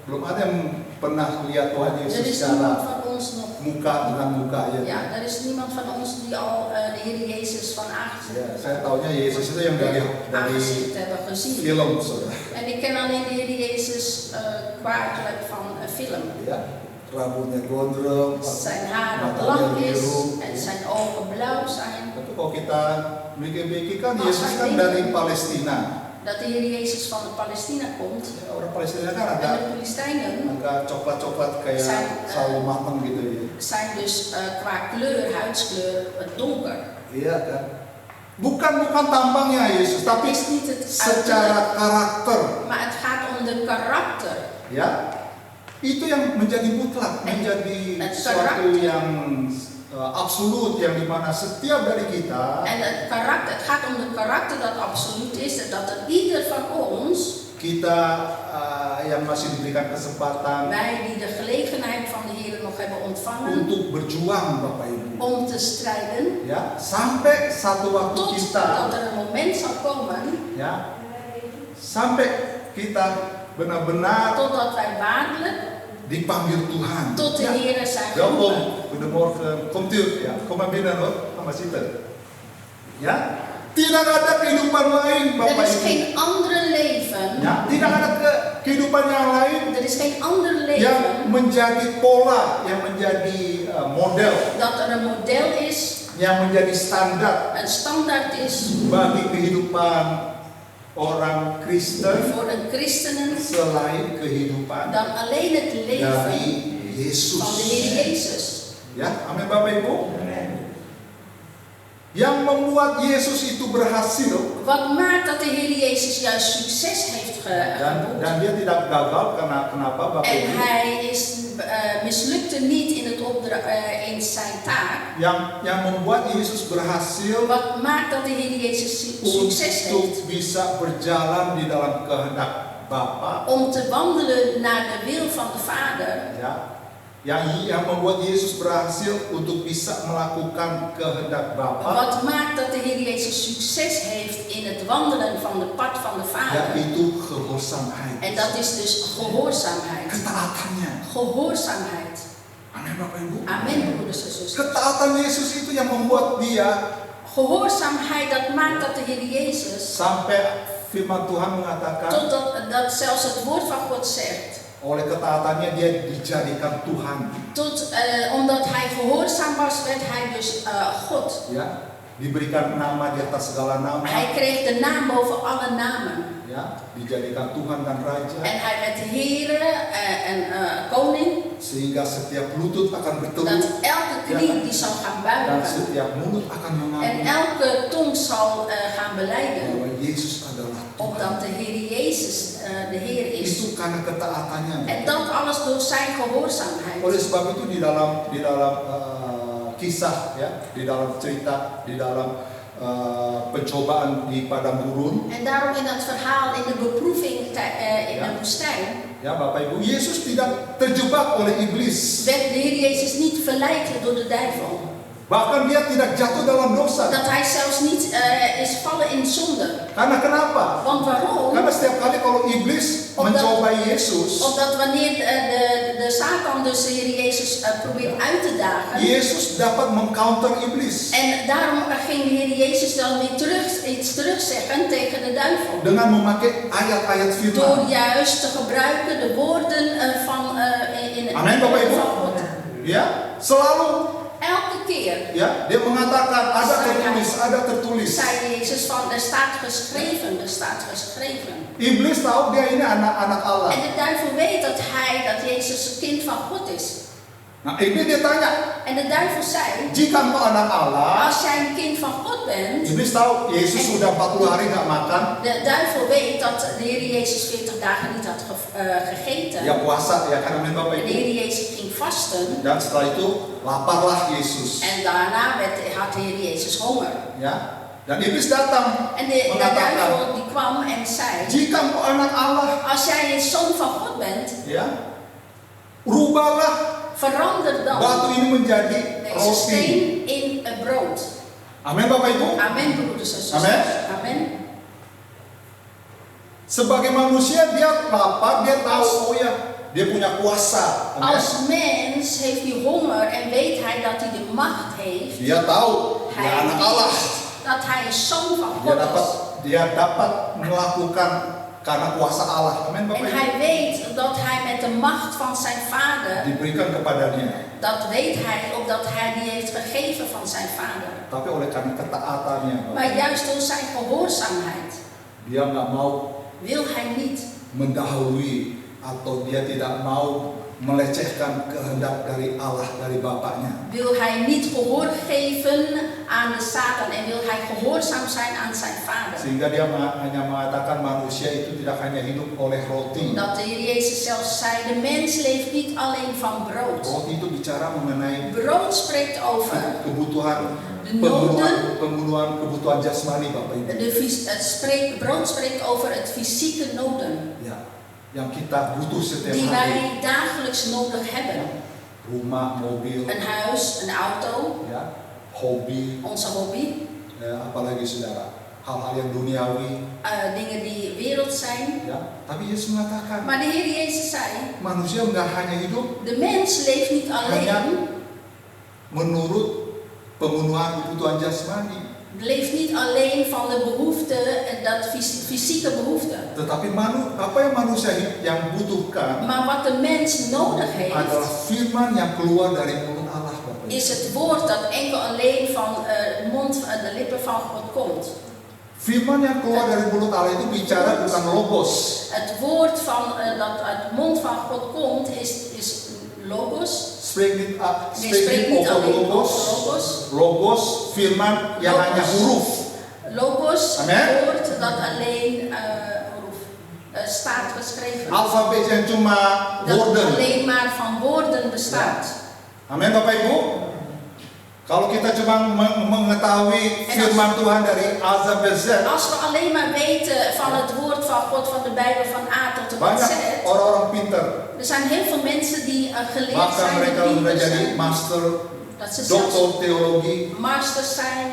belum ada yang pernah lihat Tuhan Er Yesus is niemand secara van ons nog. muka dengan muka ya. Ja, er is niemand van ons die al de Heer Jezus van Ya, aangezicht saya taunya Yesus itu yang dari aangezicht hebben gezien. film, saudara. En ik ken alleen de Heer Jezus qua uiterlijk van een film. Ya, rambutnya gondrong, Zijn haren matanya blank is biru. en zijn ogen blauw zijn. Tapi kalau kita mikir-mikir kan Als Yesus wij kan denken dari Palestina. Dat de Heer Jezus van de Palestina komt. Ya, orang Palestina kan En agak de Palestijnen coklat-coklat kayak Zijn, sawo matang gitu ya. zijn dus qua kleur, huidskleur, donker. Iya kan? Bukan tampangnya Yesus, Het tapi is niet het secara uiterlijk, karakter. maar het gaat om de karakter. Ya, itu yang menjadi mutlak, menjadi sesuatu yang absolut, yang dimana setiap dari kita En het gaat om de karakter dat absoluut is, dat er ieder van ons, yang masih diberikan kesempatan wij die de gelegenheid van de Heer nog hebben ontvangen, untuk berjuang, Bapak Ibu. om te strijden, Ya, sampai satu waktu kita, totdat er een moment zal komen, ya, sampai kita benar-benar totdat wij waarlijk dipanggil Tuhan. tot de Ya. Heer zijn Welkom, geroepen. goedemorgen. Komt u, ja, kom maar binnen hoor, mama zitten. Ya, tidak ada kehidupan lain, Er Bapak is Ibu. geen andere leven, Ya, tidak ada kehidupan yang lain er is geen ander yang leven menjadi pola, yang menjadi model, dat er een model is, yang menjadi standar een standaard is bagi kehidupan orang Kristen voor een christenen selain kehidupan dan alleen het leven dari Yesus. van de Heer Jezus. Ya, amin Bapak Ibu. Yang membuat Yesus itu berhasil Wat maakt dat de Heer Jezus juist succes heeft geboekt? dan dia tidak gagal karena kenapa Bapak En Ibu? hij mislukte niet in zijn taak. Yang membuat Yesus berhasil Wat maakt dat de Heer Jezus succes heeft? untuk bisa berjalan di dalam kehendak Bapa. Om te wandelen naar de wil van de Vader. Ya, yang membuat Yesus berhasil untuk bisa melakukan kehendak Bapa, Wat maakt dat de Heer Jezus succes heeft in het wandelen van de pad van de Vader? yaitu gehoorzaamheid. En dat is dus gehoorzaamheid. Ketaatannya. Gehoorzaamheid. Amin Bapak Ibu. Amen, broeders en zusters. Ketaatan Yesus itu yang membuat dia Gehoorzaamheid, dat maakt dat de Heer Jezus, sampai firman Tuhan mengatakan totdat dat zelfs het woord van God zegt, oleh ketaatannya dia dijadikan Tuhan. omdat hij gehoorzaam was, werd hij dus God. Ya, diberikan nama di atas segala nama. Hij kreeg de naam boven alle namen. Ya, dijadikan Tuhan dan Raja. En hij werd Heere en koning. Sehingga setiap lutut akan bertelut Dat elke knie die zal gaan dan buigen. setiap mulut akan En mengaku elke tong zal gaan beleiden. bahwa Yesus adalah Opdat de Heer Jezus de Heer is. Itu karena ketaatannya. En dat alles door zijn gehoorzaamheid. Oleh sebab itu di dalam kisah ya, di dalam cerita, di dalam pencobaan di padang gurun. En daarom in dat verhaal in de beproeving in de woestijn. Ya Bapak Ibu, Yesus tidak terjebak oleh iblis. Werd de Heer Jezus niet verleid door de duivel. Bahkan dia tidak jatuh dalam dosa. Dat hij zelfs niet is vallen in zonde. Karena kenapa? Want waarom? Karena setiap kali kalau iblis mencobai Yesus, Omdat wanneer de Satan dus de Heer Jezus probeert uit te dagen. Yesus dapat mengcounter iblis. En daarom ging de Heer Jezus dan weer iets terugzeggen tegen de duivel. Dengan memakai ayat-ayat Door firman. juist te gebruiken de woorden van in Amen, Bapak Ibu. van God. Ya, selalu Elke keer Ya, dia mengatakan ada tertulis. zei Jezus van, er staat geschreven, er staat geschreven. Iblis tahu dia ini anak-anak Allah. En de duivel weet dat Jezus een kind van God is. Nah, iblis dia tanya, En de duivel zei, jika engkau anak Allah, als jij een kind van God bent, iblis tahu Yesus sudah 40 hari nggak makan, de duivel weet dat de Heer Jezus 40 dagen niet had gegeten. ya puasa ya karena Bapak En de Ibu. Heer Jezus ging vasten. Dan setelah itu laparlah Yesus. En daarna had de Heer Jezus honger. Ya. Dan iblis datang En de mengatakan, duivel die kwam en zei, jika engkau anak Allah, als jij een zoon van God bent, ya, rubahlah verander dan batu ini menjadi deze roti. steen in brood. Amin Bapak Ibu. Amen, broeders en zusters. Amen. Amen. Sebagai manusia dia lapar, dia tahu oh ya, dia punya kuasa. Amin. Als mens heeft hij honger en weet hij dat hij de macht heeft. Dia tahu dia Hij anak Allah. weet dat hij een zoon van God is. Dia dapat melakukan karena kuasa Allah. Amin Bapak En Ibu. hij weet dat hij met de macht van zijn vader, Diberikan kepadanya. dat weet hij omdat hij die heeft gegeven van zijn vader. Tapi oleh karena ketaatannya, Bapak Maar Ibu, juist door zijn gehoorzaamheid dia nggak mau wil hij niet. mendahului atau dia tidak mau melecehkan kehendak dari Allah, dari Bapaknya. Wil hij niet gehoor geven aan de Satan en wil hij gehoorzaam zijn aan zijn vader. Sehingga dia hanya mengatakan manusia itu tidak hanya hidup oleh roti. Dat de Heer Jezus zelfs zei, de mens leeft niet alleen van brood. Roti itu bicara mengenai Brood spreekt over kebutuhan de noden. pembunuhan kebutuhan jasmani, Bapak Ibu. Brood spreekt over het fysieke noden. Ya, yang kita butuh setiap Die hari. wij dagelijks nodig hebben. Rumah, mobil, Een huis, een auto, ya, hobi, onze hobby. apalagi saudara, hal-hal yang duniawi, Dingen die wereld zijn. ya. Tapi Yesus mengatakan, Maar de Heer Jezus zei, manusia nggak hanya hidup de mens leeft niet alleen. menurut pemenuhan kebutuhan jasmani, Leeft niet alleen van de behoefte, dat fysieke behoefte. tetapi apa yang manusia yang butuhkan Maar wat de mens nodig adalah heeft, firman yang keluar dari mulut Allah, Bapak Ibu. is het woord dat enkel alleen van de mond, de lippen van God komt. Firman yang keluar dari mulut Allah itu bicara bukan logos. Het woord dat uit de mond van God komt is logos. Spreek Spreekt niet niet over alleen logos. over logos. Logos, firman yang Logos. hanya huruf. Logos, Amen. het woord dat alleen staat geschreven. Alfabet yang cuma Dat woorden. alleen maar van woorden bestaat. Amin Bapak Ibu. Kalau kita cuma mengetahui firman Tuhan dari A sampai Z, Als we alleen maar weten van het woord van God, van de Bijbel van A tot en met banyak Z. orang-orang pintar. Er zijn heel veel mensen die geleerd Bahkan zijn, mereka die sudah biebels jadi zijn. master, Dat ze zelfs dokter teologi, masters zijn,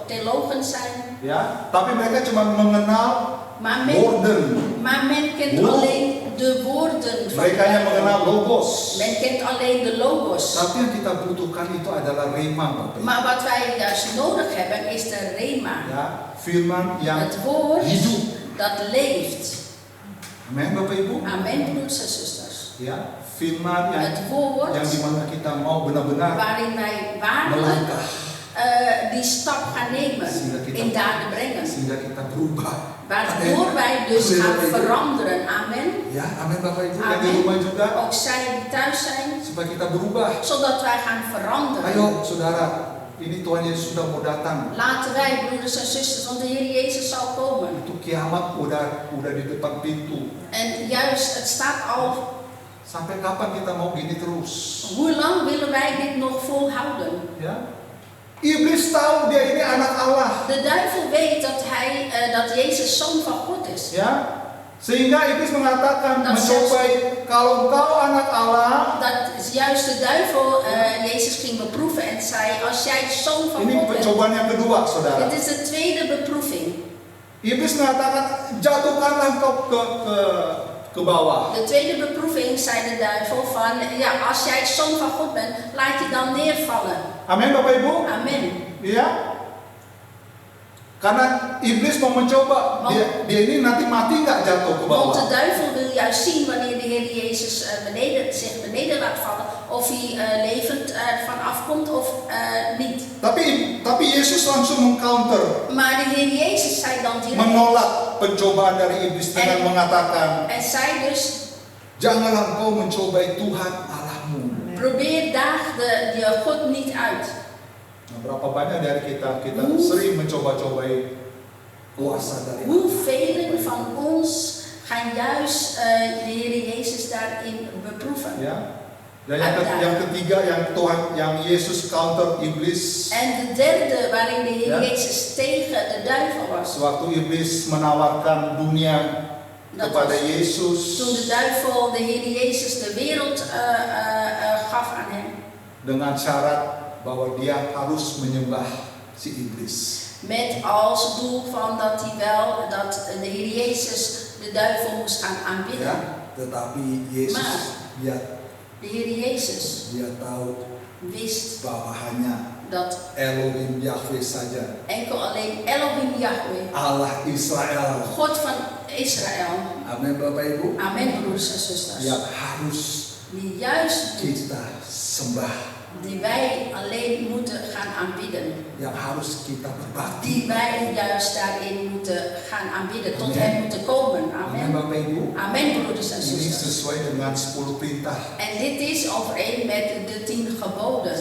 theologen zijn. ya. Tapi mereka cuma mengenal Maar woorden. men kent Woord. alleen de woorden van de Mereka hanya Bijbel. mengenal logos. Men kent alleen de logos. Tapi yang kita butuhkan itu adalah rema, Bapak Ibu. Maar wat wij juist nodig hebben is de rema. Ya, firman yang Het woord hidup. dat leeft. Amin Bapak Ibu. Amen, broeders en zusters. Ya, firman yang Het woord dimana kita mau benar-benar waarin wij waarlijk melangkah die stap gaan nemen, Sehingga kita- in daden brengen. sehingga kita berubah. Waardoor wij dus Amen. gaan veranderen. Amen. Ya, amin Bapak Ibu yang di Amen. rumah juga, Ook zij die thuis zijn, supaya kita berubah. zodat wij gaan veranderen. Ayo saudara, ini Tuhan Yesus sudah mau datang. Laten wij, broeders en zusters, want de Heer Jezus zal komen. Itu kiamat udah di depan pintu. En juist, het staat al, Sampai kapan kita mau gini terus? hoe lang willen wij dit nog volhouden? Ya. Iblis tahu dia ini anak Allah, De duivel weet dat Jezus zoon van God is. ya. Sehingga iblis mengatakan, Dat mencobai, kalau engkau anak Allah, Dat is juist de duivel Jezus ging beproeven en zei, als jij zoon van ini God bent. pencobaan yang kedua, saudara. Dit is de tweede beproeving. Iblis mengatakan, jatuhkanlah engkau ke bawah. De tweede beproeving zei de duivel van, ja, als jij zoon van God bent, laat je dan neervallen. Amin Bapak Ibu? Amen. Ya. Karena iblis mau mencoba, dia ini nanti mati nggak jatuh ke Want de bawah. duivel wil juist zien wanneer de Heer Jezus zich beneden laat vallen, of hij levend ervan afkomt of niet. Tapi Yesus langsung mengcounter, Maar de Heer Jezus zei dan direct, menolak pencobaan dari iblis dengan mengatakan, en zei dus, janganlah engkau mencobai Tuhan Allahmu. probeer daag je God niet uit. Nah, berapa banyak dari kita sering mencoba-cobai kuasa dari Hoeveel van ons gaan juist de Heer Jezus daarin beproeven. ya. Dan yang ketiga yang Yesus counter iblis. En de derde waarin de Heer Jezus tegen de duivel was. Sewaktu iblis menawarkan dunia kepada Yesus Toen de duivel de Heer Jezus de wereld gaf aan hem. dengan syarat bahwa dia harus menyembah si iblis. Met als doel van dat de Heer Jezus de duivel moest gaan aanbidden. Ya, tetapi Yesus De Heer Jezus dia tahu wist bahwa hanya dat Elohim Yahweh saja, enkel alleen Elohim Yahweh, Allah Israel, God van Israël, amin Bapak Ibu, amen broers en zusters, yang harus die juist doet, kita sembah, die wij alleen moeten gaan aanbidden, yang harus kita berbakti. die wij juist daarin moeten gaan aanbidden, tot Amen. hem moeten komen, Amin amen, Bapak Ibu. amen broeders en Ini zusters. sesuai dengan 10 perintah, En dit is overeen met de 10 geboden.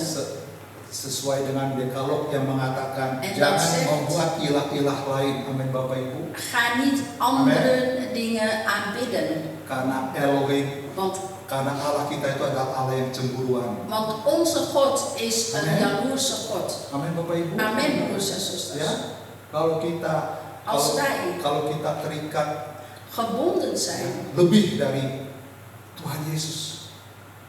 sesuai dengan Dekalog yang mengatakan En jangan dat zegt- membuat ilah-ilah lain. Amin Bapak Ibu. Ga niet andere dingen aanbidden, Karena Elohim, karena Allah kita itu adalah Allah yang cemburuan. want onze God is een Amen. jaloerse God. Amin Bapak Ibu. Amen broers en zusters. Ya, kalau kita Als wij kalau kita terikat gebonden zijn lebih dari Tuhan Yesus,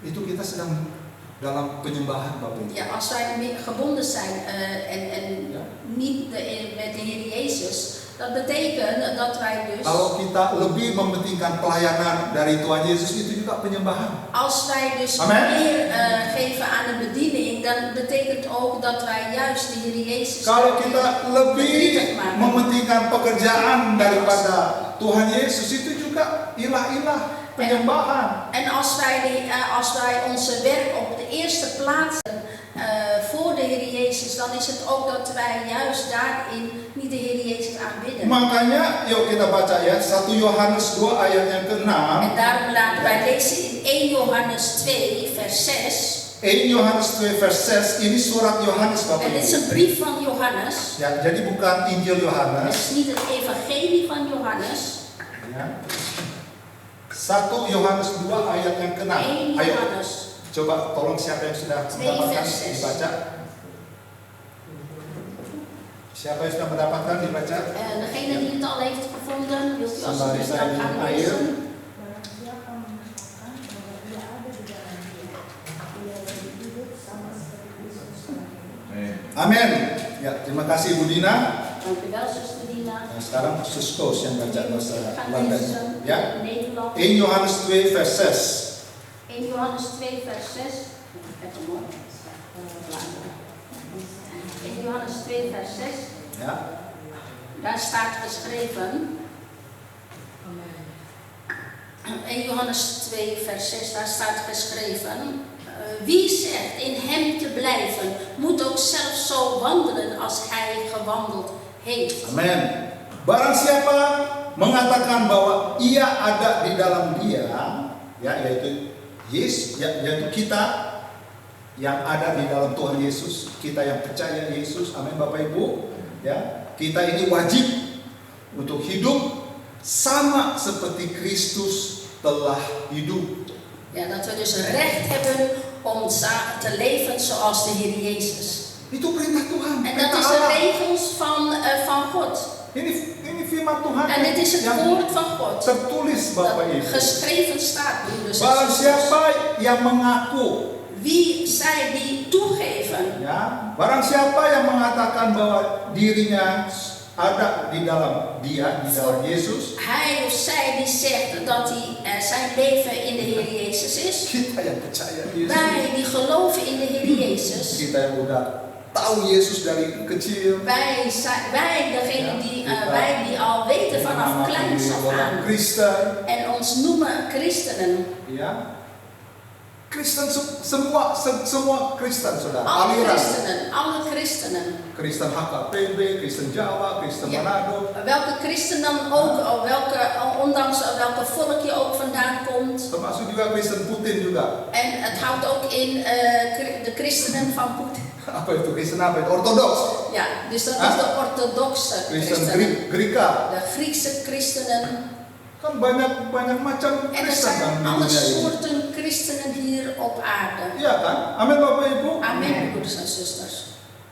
itu kita sedang dalam penyembahan Bapak Ibu. ja, als wij gebonden zijn Ja. niet met de Heer Jezus, dat betekent dat wij dus, Kalau kita lebih mementingkan pelayanan dari Tuhan Yesus, itu juga penyembahan. als wij dus Amen. meer geven aan de bediening, dan betekent ook dat wij juist de Heer Jezus Kalau kita lebih bediening maken. mementingkan pekerjaan daripada Tuhan Yesus, itu juga ilah-ilah penyembahan. En als wij onze werk op de eerste plaats voor de Heer Jezus, dan is het ook dat wij juist daarin niet de Heer Jezus aanbidden. Makanya yuk kita baca ya 1 Yohanes 2 ayat yang ke-6. En daarom laten wij lezen in 1 Johannes 2 vers 6. 1 Yohanes 2 vers 6 ini surat Yohanes Bapak En dit is Ibu. een brief van Johannes. Ya, jadi bukan Injil Het Yohanes. is niet het evangelie van Johannes. Ya. 1 Yohanes 2 ayat yang ke-6. 1 Ayo, Johannes coba tolong siapa yang sudah 2 mendapatkan vers 6. dibaca. Siapa yang sudah mendapatkan dibaca? Degene die het al heeft gevonden, wilt u Sembari alsjeblieft saya dan gaan minum air. lezen. Barang siapa mengatakan bahwa dia ada di dalam dia, ia lebih hidup sama seperti Kristus telah hidup. Amin. Ya, terima kasih Bu Dina. Dank u wel, zuster Dina. Nah, sekarang Sustos yang baca bahasa Ik ga Belanda. lezen Ya. in Nederland. 1 Yohanes 2 vers 6. 1 Johannes 2 vers 6. Heb hem hoor. 1 Johannes 2 vers 6. Ya. Daar staat geschreven. 1 Johannes 2 vers 6. Daar staat geschreven. Wie zegt in hem te blijven, moet ook zelf zo wandelen als hij gewandeld heeft. Amin. Barang siapa mengatakan bahwa ia ada di dalam dia, ya yaitu Yesus, yaitu kita yang ada di dalam Tuhan Yesus, kita yang percaya Yesus, amin Bapak Ibu, ya kita ini wajib untuk hidup sama seperti Kristus telah hidup. Ja, dat we dus recht hebben om te leven zoals de Heer Jezus. Itu perintah Tuhan. En dat perintah is de Allah. regels van God. Ini firman Tuhan En dit is het yang woord van God. tertulis Bapak Dat Ibu. geschreven staat, broeders en Barang zusters. siapa yang mengaku, Wie zij die toegeven, ya, barang siapa yang mengatakan bahwa dirinya ada di dalam dia, di dalam Yesus, hij of zij die zegt dat hij zijn leven in de Heer Jezus is. kita yang percaya Yesus, Wij die geloven in de Heer Jezus. kita yang udah tahu Yesus dari kecil, Wij degene die al weten vanaf kleins af orang aan. Kristen, En ons noemen christenen. ya, Kristen semua Kristen saudara, Alle aliran. christenen. Kristen HKPB, Kristen Jawa, Kristen Ja. Manado. Welke christen dan ook, ondanks welke volk je ook vandaan komt. Termasuk juga Kristen Putin juga. En het houdt ook in de christenen van Poetin. Apa itu Kristen apa itu? Ortodoks. Ja, dus dat is de orthodoxe Kristen christenen. Greka. De Griekse christenen. Kan banyak macam En er Kristen kan zijn di alle dunia ini. soorten christenen hier op aarde. Iya kan? Amin Bapak Ibu. Amen, broeders en zusters.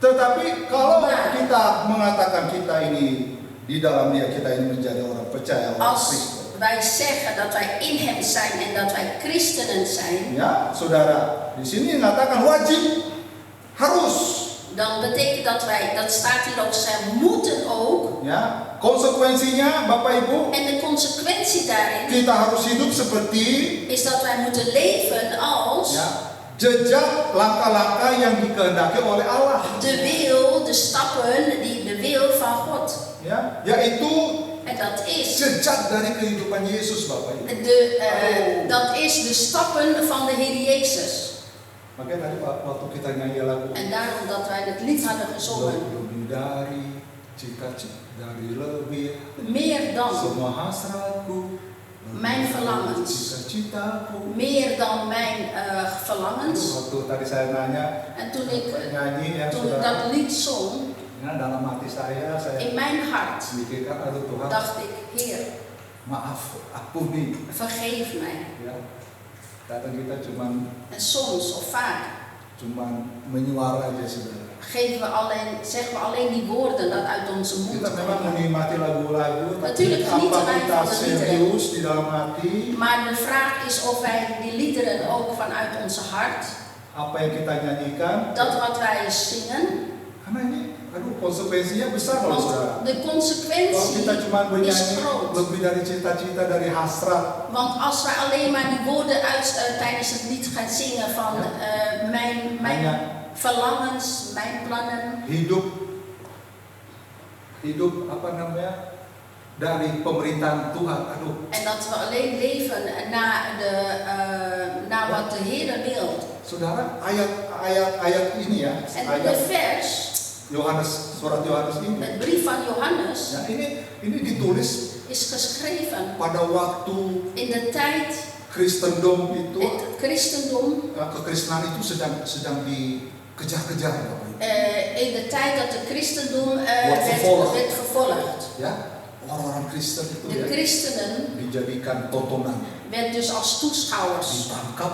Tetapi kalau Maar- kita mengatakan kita ini di dalam Dia kita ini menjadi orang percaya orang Als Kristen. wij zeggen dat wij in hem zijn en dat wij christenen zijn, Ya, saudara, di sini mengatakan wajib, harus. dan betekent dat staat hier ook, zij moeten ook. Ya, konsekuensinya Bapak Ibu, En de consequentie daarin kita harus hidup seperti is dat wij moeten leven als ya, jejak langkah-langkah yang dikehendaki oleh Allah. de stappen die de wil van God. Ya, yaitu En dat is jejak dari kehidupan Yesus Bapak Ibu. dat is de stappen van de Heer Jezus. Makanya tadi waktu kita nyanyi lagu En daarom dat wij het lied hadden gezongen. lebih dari cita-cita, dari lebih Meer dan, semua hasratku, Mijn verlangens. cita-citaku. meer dan mijn verlangens. Waktu tadi saya nanya, En toen ik nyanyi ya toen ik saudara, dat lied zong, ya, dalam hati saya in mijn hart mikirkan, aduh Tuhan, dacht ik, Heer, maaf, ampuni. vergeef mij. Ya, kadang kita cuman En soms of vaak menyuara aja saudara. zeggen we alleen die woorden dat uit onze mond Kita memang komen. menikmati lagu-lagu, tapi Natuurlijk genieten apa wij kita van de liederen. serius di dalam hati, Maar de vraag is of wij die liederen ook vanuit onze hart, apa yang kita nyanyikan, dat wat wij zingen, karena ini, aduh konsekuensinya besar loh saudara. want de Kalau consequentie kita cuma is bernyanyi groot. lebih dari cita-cita, dari hasrat, Want als wij alleen maar die woorden tijdens het lied gaan zingen van mijn hanya verlangens, mijn plannen, hidup apa namanya, dari pemerintahan Tuhan, aduh, en dat we alleen leven naar wat de Heer wil. saudara, ayat ini ya, En de ayat vers, surat Yohanes ini, het brief van Johannes, ya ini ditulis is geschreven pada waktu in de tijd, Kristendom itu, het christendom, kekristenan itu sedang dikejar-kejar, Bapak Ibu. in de tijd dat de christendom Wordt vervolgd. werd vervolgd. Ya, orang-orang Kristen itu De ya christenen dijadikan tontonan, werd dus als toeschouwers ditangkap,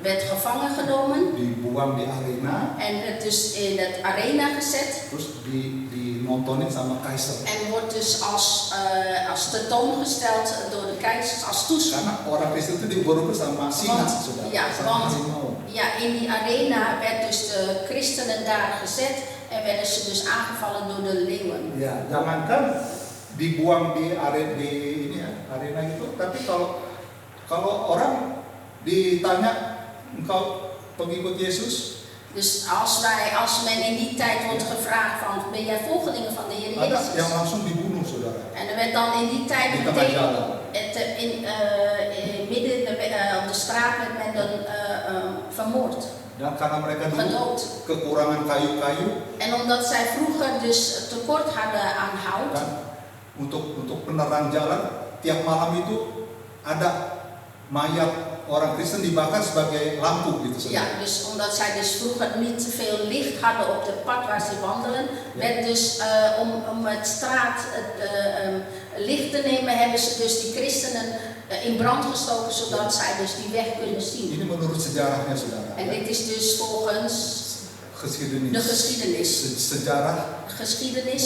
werd gevangen genomen dibuang di arena, en werd dus in het arena gezet terus dinontonin sama keizer. en wordt dus als tentoongesteld door de keizers als toeschouwer. Karena orang Kristen itu diuber-uber sama singa, Want, saudara, ja, sama want harimau. ja, in die arena werd dus de christenen daar gezet en werden ze dus aangevallen door de leeuwen. Ya, jangankan dibuang di arena itu, tapi kalau orang ditanya, engkau pengikut Yesus, Dus als men in die tijd wordt gevraagd van, ben jij volgelingen van de Heer ada yang Jezus? langsung dibunuh, saudara, En er werd dan in die tijd di tengah meteen jalan. midden op de straat werd men dan vermoord, Dan karena mereka dulu gedood. kekurangan kayu-kayu, En omdat zij vroeger dus tekort hadden aan hout, kan, untuk penerang jalan, tiap malam itu ada mayat orang Kristen dibakar sebagai lampu gitu, saudara. ja, dus omdat zij dus vroeger niet te veel licht hadden op het pad waar ze wandelen, werd dus om het straat licht te nemen, hebben ze dus die christenen in brand gestoken, zodat zij dus die weg kunnen zien. Ini menurut sejarahnya, saudara. En dit is dus volgens de geschiedenis. Sejarah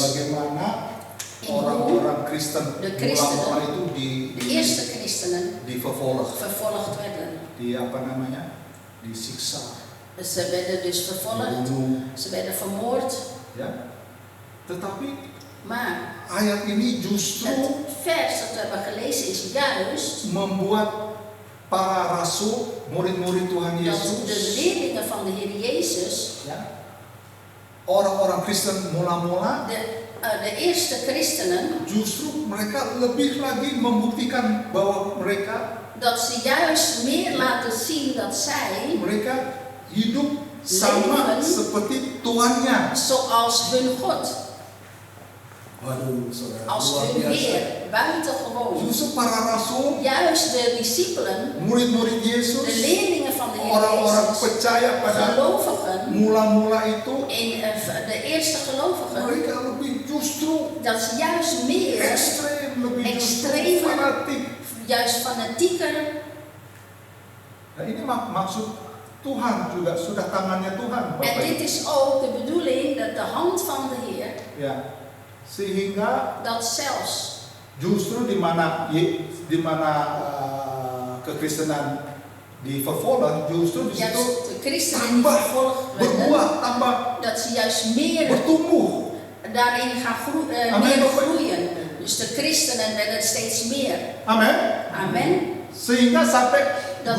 bagaimana In orang-orang Kristen de christenen, mula-mula itu de eerste christenen vervolgd, vervolgd werden. disiksa, Ze werden dus vervolgd, dibunuh, ze werden vermoord, ya. Tetapi maar ayat ini justru het vers dat we hebben gelezen is juist membuat para rasul, murid-murid Tuhan dat de Yesus, leerlingen van de Heer Jezus, ya, orang-orang Kristen mula-mula, de eerste christenen, justru mereka lebih lagi membuktikan bahwa mereka Dat ze juist meer laten zien dat zij, mereka hidup sama Leven. seperti Tuhannya. zoals hun God, Waduh, saudara, als luar hun biasa. Heer, buitengewoon. Justru para rasul, Juist de discipelen, murid-murid Yesus, de leerlingen van de Heer orang-orang Jezus, percaya pada gelovigen, mula-mula itu, de eerste gelovigen, mereka lebih justru dat ze juist meer, ekstrem, lebih justru Ekstremer. fanatik. juist fanatieker. Nah, ini maksud Tuhan juga, sudah tangannya Tuhan, En Bapak dit Ibu. is ook de bedoeling, dat de hand van de Heer, Ya, sehingga dat zelfs justru di mana kekristenan divervolgen, justru di situ juist de christenen die tambah vervolgd werden, berbuah, tambah dat ze juist meer bertumbuh. daarin gaan Amen. meer groeien. Dus de christenen werden steeds meer. Amin. Amen. Sehingga sampai Dat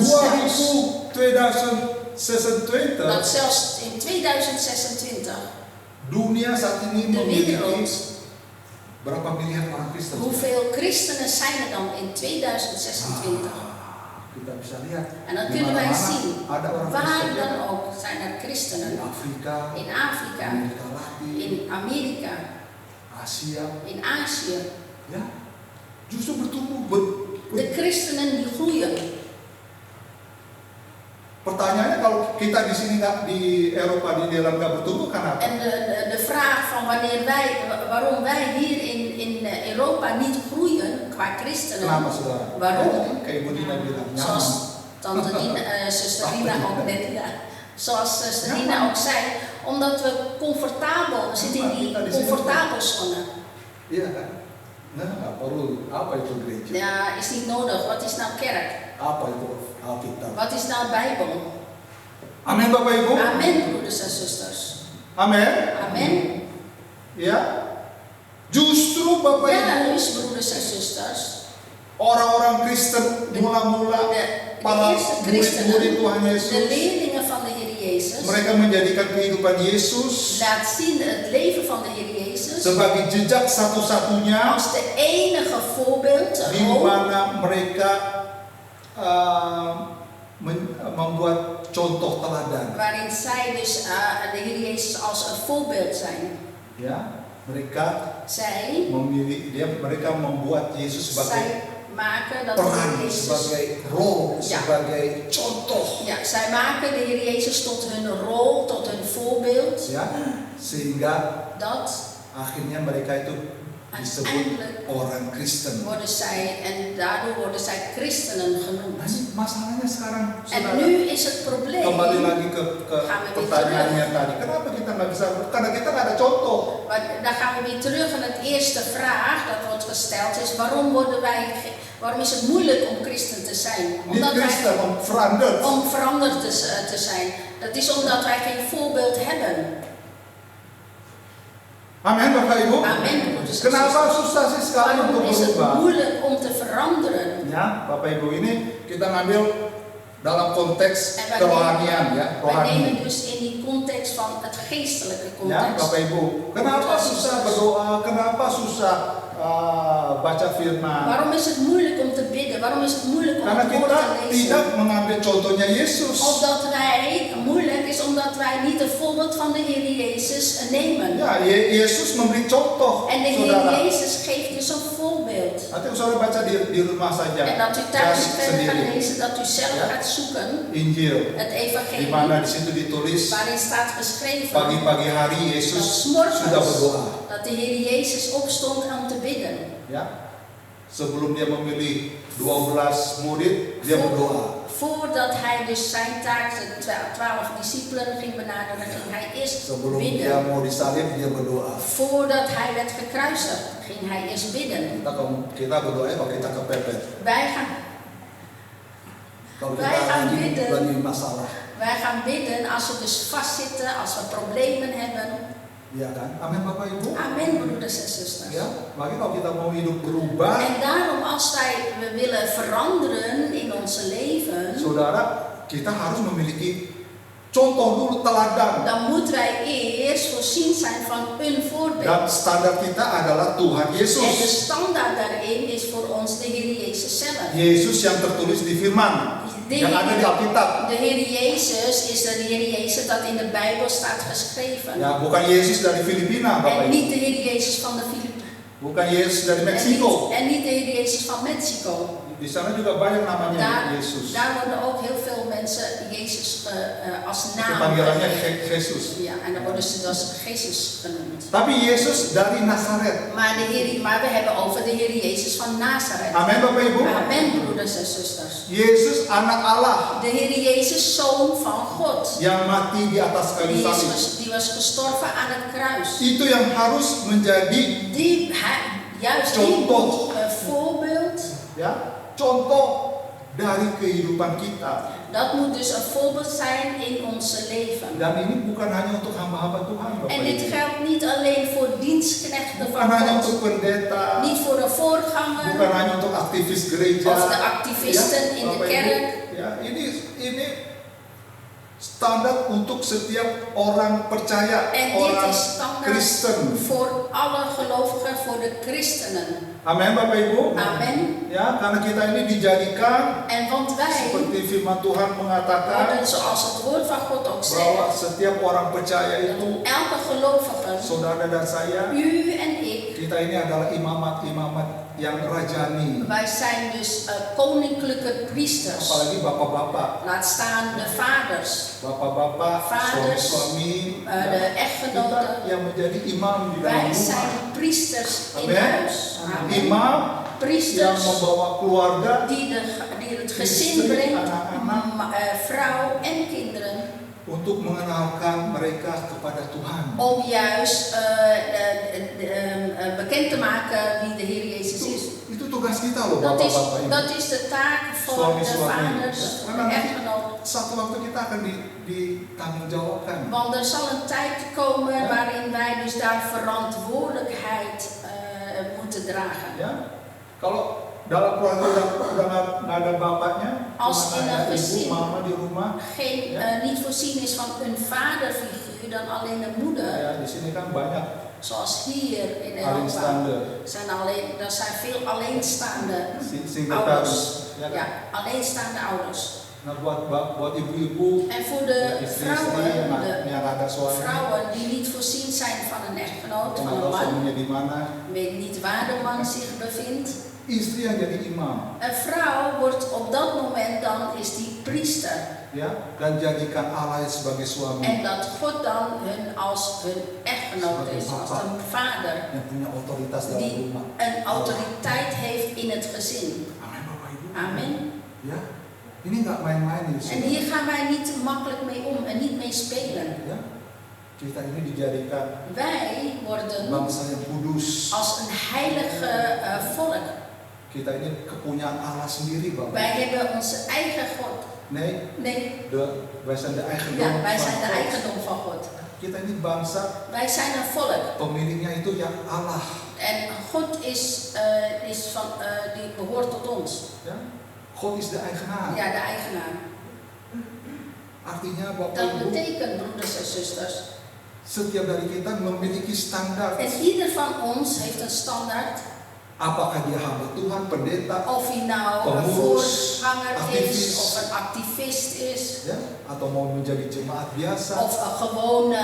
2026 Dat zelfs in 2026 dunia saat ini de memiliki wereld, berapa miliar orang Kristen? hoeveel christenen zijn er dan in 2026? Kita bisa lihat En dan di kunnen wij mana-mana zien, ada orang waar Kristen dan ya. ook zijn er Di christenen. Afrika, In Afrika, Amerika Latin, in Amerika, Asia, in Azië. ya, justru bertumbuh. De christenen die groeien. Pertanyaannya kalau kita di sini nggak di Eropa di Nederland nggak bertumbuh kenapa? En de vraag van waarom wij hier in Europa niet groeien qua christenen. Kenapa saudara? Waarom? Kayak Ibu Dina bilang nyaman. Zoals tante Dina, zuster Dina ook net, ja. Zoals zuster Dina ook zei, omdat we comfortabel, we zitten in die comfortabelzone. Iya kan? Nah, nggak perlu. Apa itu gereja? Ja, is niet nodig. Wat is nou kerk? Apa itu Alkitab? Wat is nou Bijbel? Amin Bapak Ibu. Amen, broeders en zusters. Amin. Amen. Ya. Justru Bapak Ibu, Ja, dus broeders en zusters. orang-orang Kristen mula-mula De para eerste murid-murid christenen, Tuhan de Yesus, leerlingen van de Heer Jezus, mereka menjadikan kehidupan Yesus laat zien het leven van de Heer Jezus sebagai jejak satu-satunya als de enige voorbeeld, di rol, mana mereka membuat contoh teladan. waarin zij dus de Heer Jezus als een voorbeeld zijn. Ya, mereka Zij mereka membuat Yesus sebagai maken dat de peran, Heer Jezus, sebagai role, Ja. sebagai contoh. ja, zij maken de Heer Jezus tot hun rol, tot hun voorbeeld, Ya, sehingga dat akhirnya mereka itu disebut uiteindelijk orang Kristen. worden zij, en daardoor worden zij christenen Nah, genoemd. ini masalahnya sekarang, En saudara. nu is het probleem, Kembali lagi ke Gaan we weer pertanyaannya tadi. Kenapa kita nggak bisa? Karena kita nggak ada contoh. maar dan gaan we weer terug aan het eerste vraag dat wordt gesteld is, waarom is het moeilijk om christen te zijn? Niet Omdat Kristen, wij, om veranderd. om veranderd te zijn. Dat is omdat wij geen voorbeeld hebben. Amin, Bapak Ibu. Amen, broeders en Kenapa zusters. susah sih sekali Waarom untuk is het berubah? moeilijk om te veranderen? Ya, Bapak Ibu, ini kita ngambil dalam konteks En wij kerohanian ya, Wij rohani. nemen dus in die context van het geestelijke Ya, context. Bapak Ibu. Kenapa susah berdoa? Kenapa susah baca firman? Waarom is het moeilijk om te bidden? Waarom is het moeilijk om Karena het woord kita te lezen? tidak mengambil contohnya Yesus. Omdat wij, moeilijk is omdat wij niet het voorbeeld van de Heer Jezus nemen. Ya, Yesus memberi contoh, En de Heer saudara. Jezus geeft dus een voorbeeld. Nanti saudara baca di rumah saja. En dat u thuis Cari verder gaat sendiri. lezen, dat u zelf Ja. gaat zoeken Injil. het Di mana evangelie, di situ ditulis waarin staat geschreven pagi-pagi hari dat Yesus 's morgens sudah berdoa. dat de Heer Jezus opstond om te bidden. Ya. Sebelum dia memilih 12 murid, dia berdoa. Voordat hij dus zijn taak, de 12 discipelen ging benaderen, ging hij eerst Sebelum dia bidden. mau disalib, dia berdoa. Voordat hij werd gekruisigd, ging hij eerst bidden. Kita berdoa ya kalau kita kepepet. Wij gaan Kalau Wij kita gaan lagi bidden. masalah. Wij gaan bidden als we dus vastzitten, als we problemen hebben. Ya kan? Amin Bapak Ibu. Amen, broeders en zusters. Ya, bagi kalau kita mau hidup berubah, En daarom als we willen veranderen in onze leven, saudara, kita harus memiliki contoh dulu, teladan. dan moeten wij eerst voorzien zijn van een voorbeeld. Dan standar kita adalah Tuhan En de Yesus. standaard daarin is voor ons de Heer Jezus zelf. Yesus yang tertulis di firman, yang ada di Alkitab. De Heer Jezus is de Heer Jezus dat in de Bijbel staat geschreven. Ya, bukan Yesus dari Filipina, Bapak En Ibu. niet de Heer Jezus van de Filipijnen. Bukan Yesus dari Meksiko. En niet de Heer Jezus van Mexico. Di sana juga banyak namanya Daar, Yesus. daar worden ook heel veel mensen Jezus als Itu naam panggilannya gegeven. Yesus. Ja, en dan worden ze dus Jezus genoemd. Tapi Yesus dari Nazaret. Maar we hebben over de Heer Jezus van Nazareth. Amin, Bapak Ibu. Amen, broeders en zusters. Yesus anak Allah De Heer Jezus, zoon van God. yang mati di atas kayu salib. Die was gestorven aan het kruis. Itu yang harus menjadi Juist die Contoh. moet een voorbeeld. ya contoh dari kehidupan kita. Dat moet dus een voorbeeld zijn in onze leven. Dan ini bukan hanya untuk hamba-hamba Tuhan, Bapak En dit Ibu. geldt niet alleen voor dienstknechten Bukan van hanya God. untuk pendeta, Niet voor de bukan voorganger hanya untuk aktivis gereja. of de activisten in de Bapak Ibu. kerk. Ya, ini standar untuk setiap orang percaya, En dit orang is standaard Kristen. voor alle gelovigen, voor de christenen. Amin, Bapak Ibu. Amen. Ya, karena kita ini dijadikan En want wij seperti firman Tuhan mengatakan worden, zoals het woord van God ook bahwa zegt, setiap orang percaya itu, elke gelovige, saudara dan saya, u en ik, kita ini adalah imamat-imamat yang rajani. wij zijn dus koninklijke priesters. Apalagi bapak-bapak, Laat staan de vaders, bapak-bapak, Vaders, suami-suami, de kita echtgenoten. yang menjadi imam di dalam Wij zijn rumah. priesters in Amen. huis. Amen. Imam yang Priesters membawa keluarga, die het gezin Istri, brengt, anak-anak. vrouw en kinderen, untuk mengenalkan mereka kepada Tuhan. om juist bekend te maken wie de Heer Jezus is. Itu tugas kita loh, Dat bapak-bapak ini. is de taak voor de Suami-suami. vaders, Ja, de echtgenoten. Satu waktu kita akan ditanggungjawabkan. Want er zal een tijd komen waarin wij dus daar verantwoordelijkheid moeten dragen. Ya, kalau dalam keluarga udah nggak ada bapaknya, Als cuma in ada een ibu, gezin mama di rumah. Niet voorzien is van een vaderfiguur dan alleen een moeder. Ya, di sini kan banyak Zoals hier in Europa. alleenstaande, Er zijn veel alleenstaande single ouders. parents. Ya, kan? Ja, alleenstaande ouders. Nah, buat ibu-ibu, En voor de istri-istri vrouwen, yang ada suami, vrouwen die niet voorzien zijn van een echtgenoot, yang van nggak een tahu man, suaminya di mana, weet niet waar de man zich bevindt. istri yang jadi imam, Een vrouw wordt op dat moment dan is die priester. ya, dan jadikan Allah sebagai suami En dat God dan hun als hun echtgenoot is, als een vader. yang punya otoritas dalam Die rumah. een autoriteit heeft in het gezin. Amin, Bapak Ibu. Amen. Ya, ini nggak main-main di En sini. hier gaan wij niet makkelijk mee om en niet mee spelen. Ya, kita ini dijadikan Wij worden bangsa yang kudus. als een heilige volk. Kita ini kepunyaan Allah sendiri, Bapak. Wij hebben onze eigen God. Nee, Nee, wij zijn de eigendom ja, wij zijn de van God. eigendom van God. Kita ini bangsa, Wij zijn een volk. pemiliknya itu yang Allah. En God die behoort tot ons. Ya, God is de eigenaar. Ja, de eigenaar. Artinya, Bapak Dat Ibu, betekent, broeders en zusters, setiap dari kita memiliki standar. en ieder van ons heeft een standaard. Apakah dia hamba Tuhan, pendeta, Of hij nou een pengurus, voorganger activis, is, of een activist is, ya, atau mau menjadi jemaat biasa. of een gewoon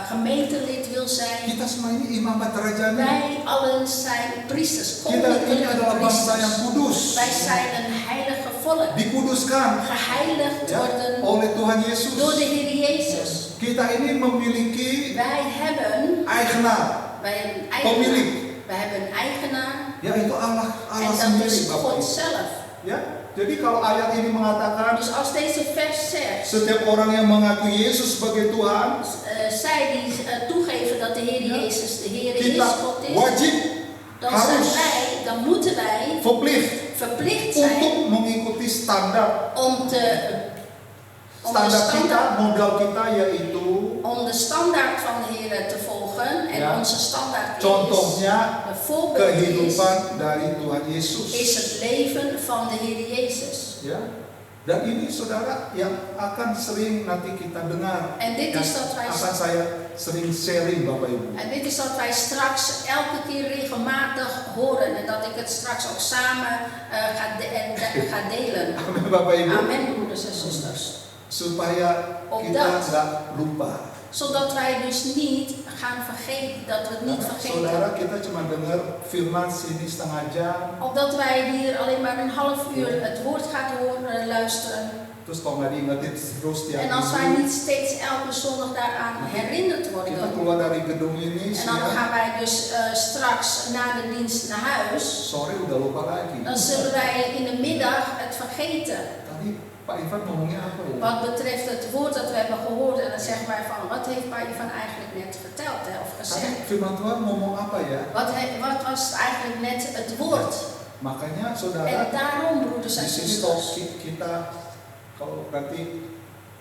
gemeentelid wil zijn. Kita semua ini imamat rajani. Wij allen zijn priesters, Kita ini koninklijke adalah bangsa yang priesters. kudus. Wij zijn een heilige volk, Dikuduskan, geheiligd ya, worden oleh Tuhan Yesus. door de Heer Jezus. Kita ini memiliki Wij hebben eigenaar, een pemilik. eigenaar. Wij hebben een eigenaar Yaitu Allah en dat sendiri, is Bapak God Ibu. zelf. Ya, jadi kalau ayat ini mengatakan Dus als deze vers zegt, setiap orang yang mengaku Yesus sebagai Tuhan, zij die toegeven dat de Heer Jezus de Heer is, kita God is, wajib, dan moeten wij verplicht verplicht untuk zijn mengikuti standar om de modal kita yaitu, om de standaard van de Heer te volgen. En Ja. onze standaard contohnya de voorbeeld kehidupan dari Tuhan Yesus. is het leven van de Heer Jezus. Ya, Dan ini saudara yang akan sering nanti kita dengar. En dit is wat wij, Akan saya sering sharing Bapak Ibu. en dit is wat wij straks elke keer regelmatig horen. En dat ik het straks ook samen ga delen. Amin Bapak Ibu. Amen, broeders en zusters. Supaya kita Opdat. nggak lupa. Zodat wij dus niet gaan vergeten, dat we het niet Saudara, vergeten. kita cuma dengar firman sini setengah jam. Opdat wij hier alleen maar een half uur het woord gaan horen, luisteren. Terus kalau nggak diingetin terus tiap En als wij minggu, niet steeds elke zondag daaraan herinnerd kita worden. keluar dari gedung ini, En dan gaan wij dus straks na de dienst naar huis. sore udah lupa lagi. Dan zullen wij in de middag het vergeten. Tadi Pak Ivan ngomongnya apa ya? Wat betreft het woord dat we hebben gehoord. En dan zeggen wij van, wat heeft Pak Ivan eigenlijk net verteld hè, of Tadi gezegd? firman Tuhan ngomong apa ya? Wat was eigenlijk net het woord? Makanya En saudara, daarom, broeders en di sini kalau zusters, kita kalau nanti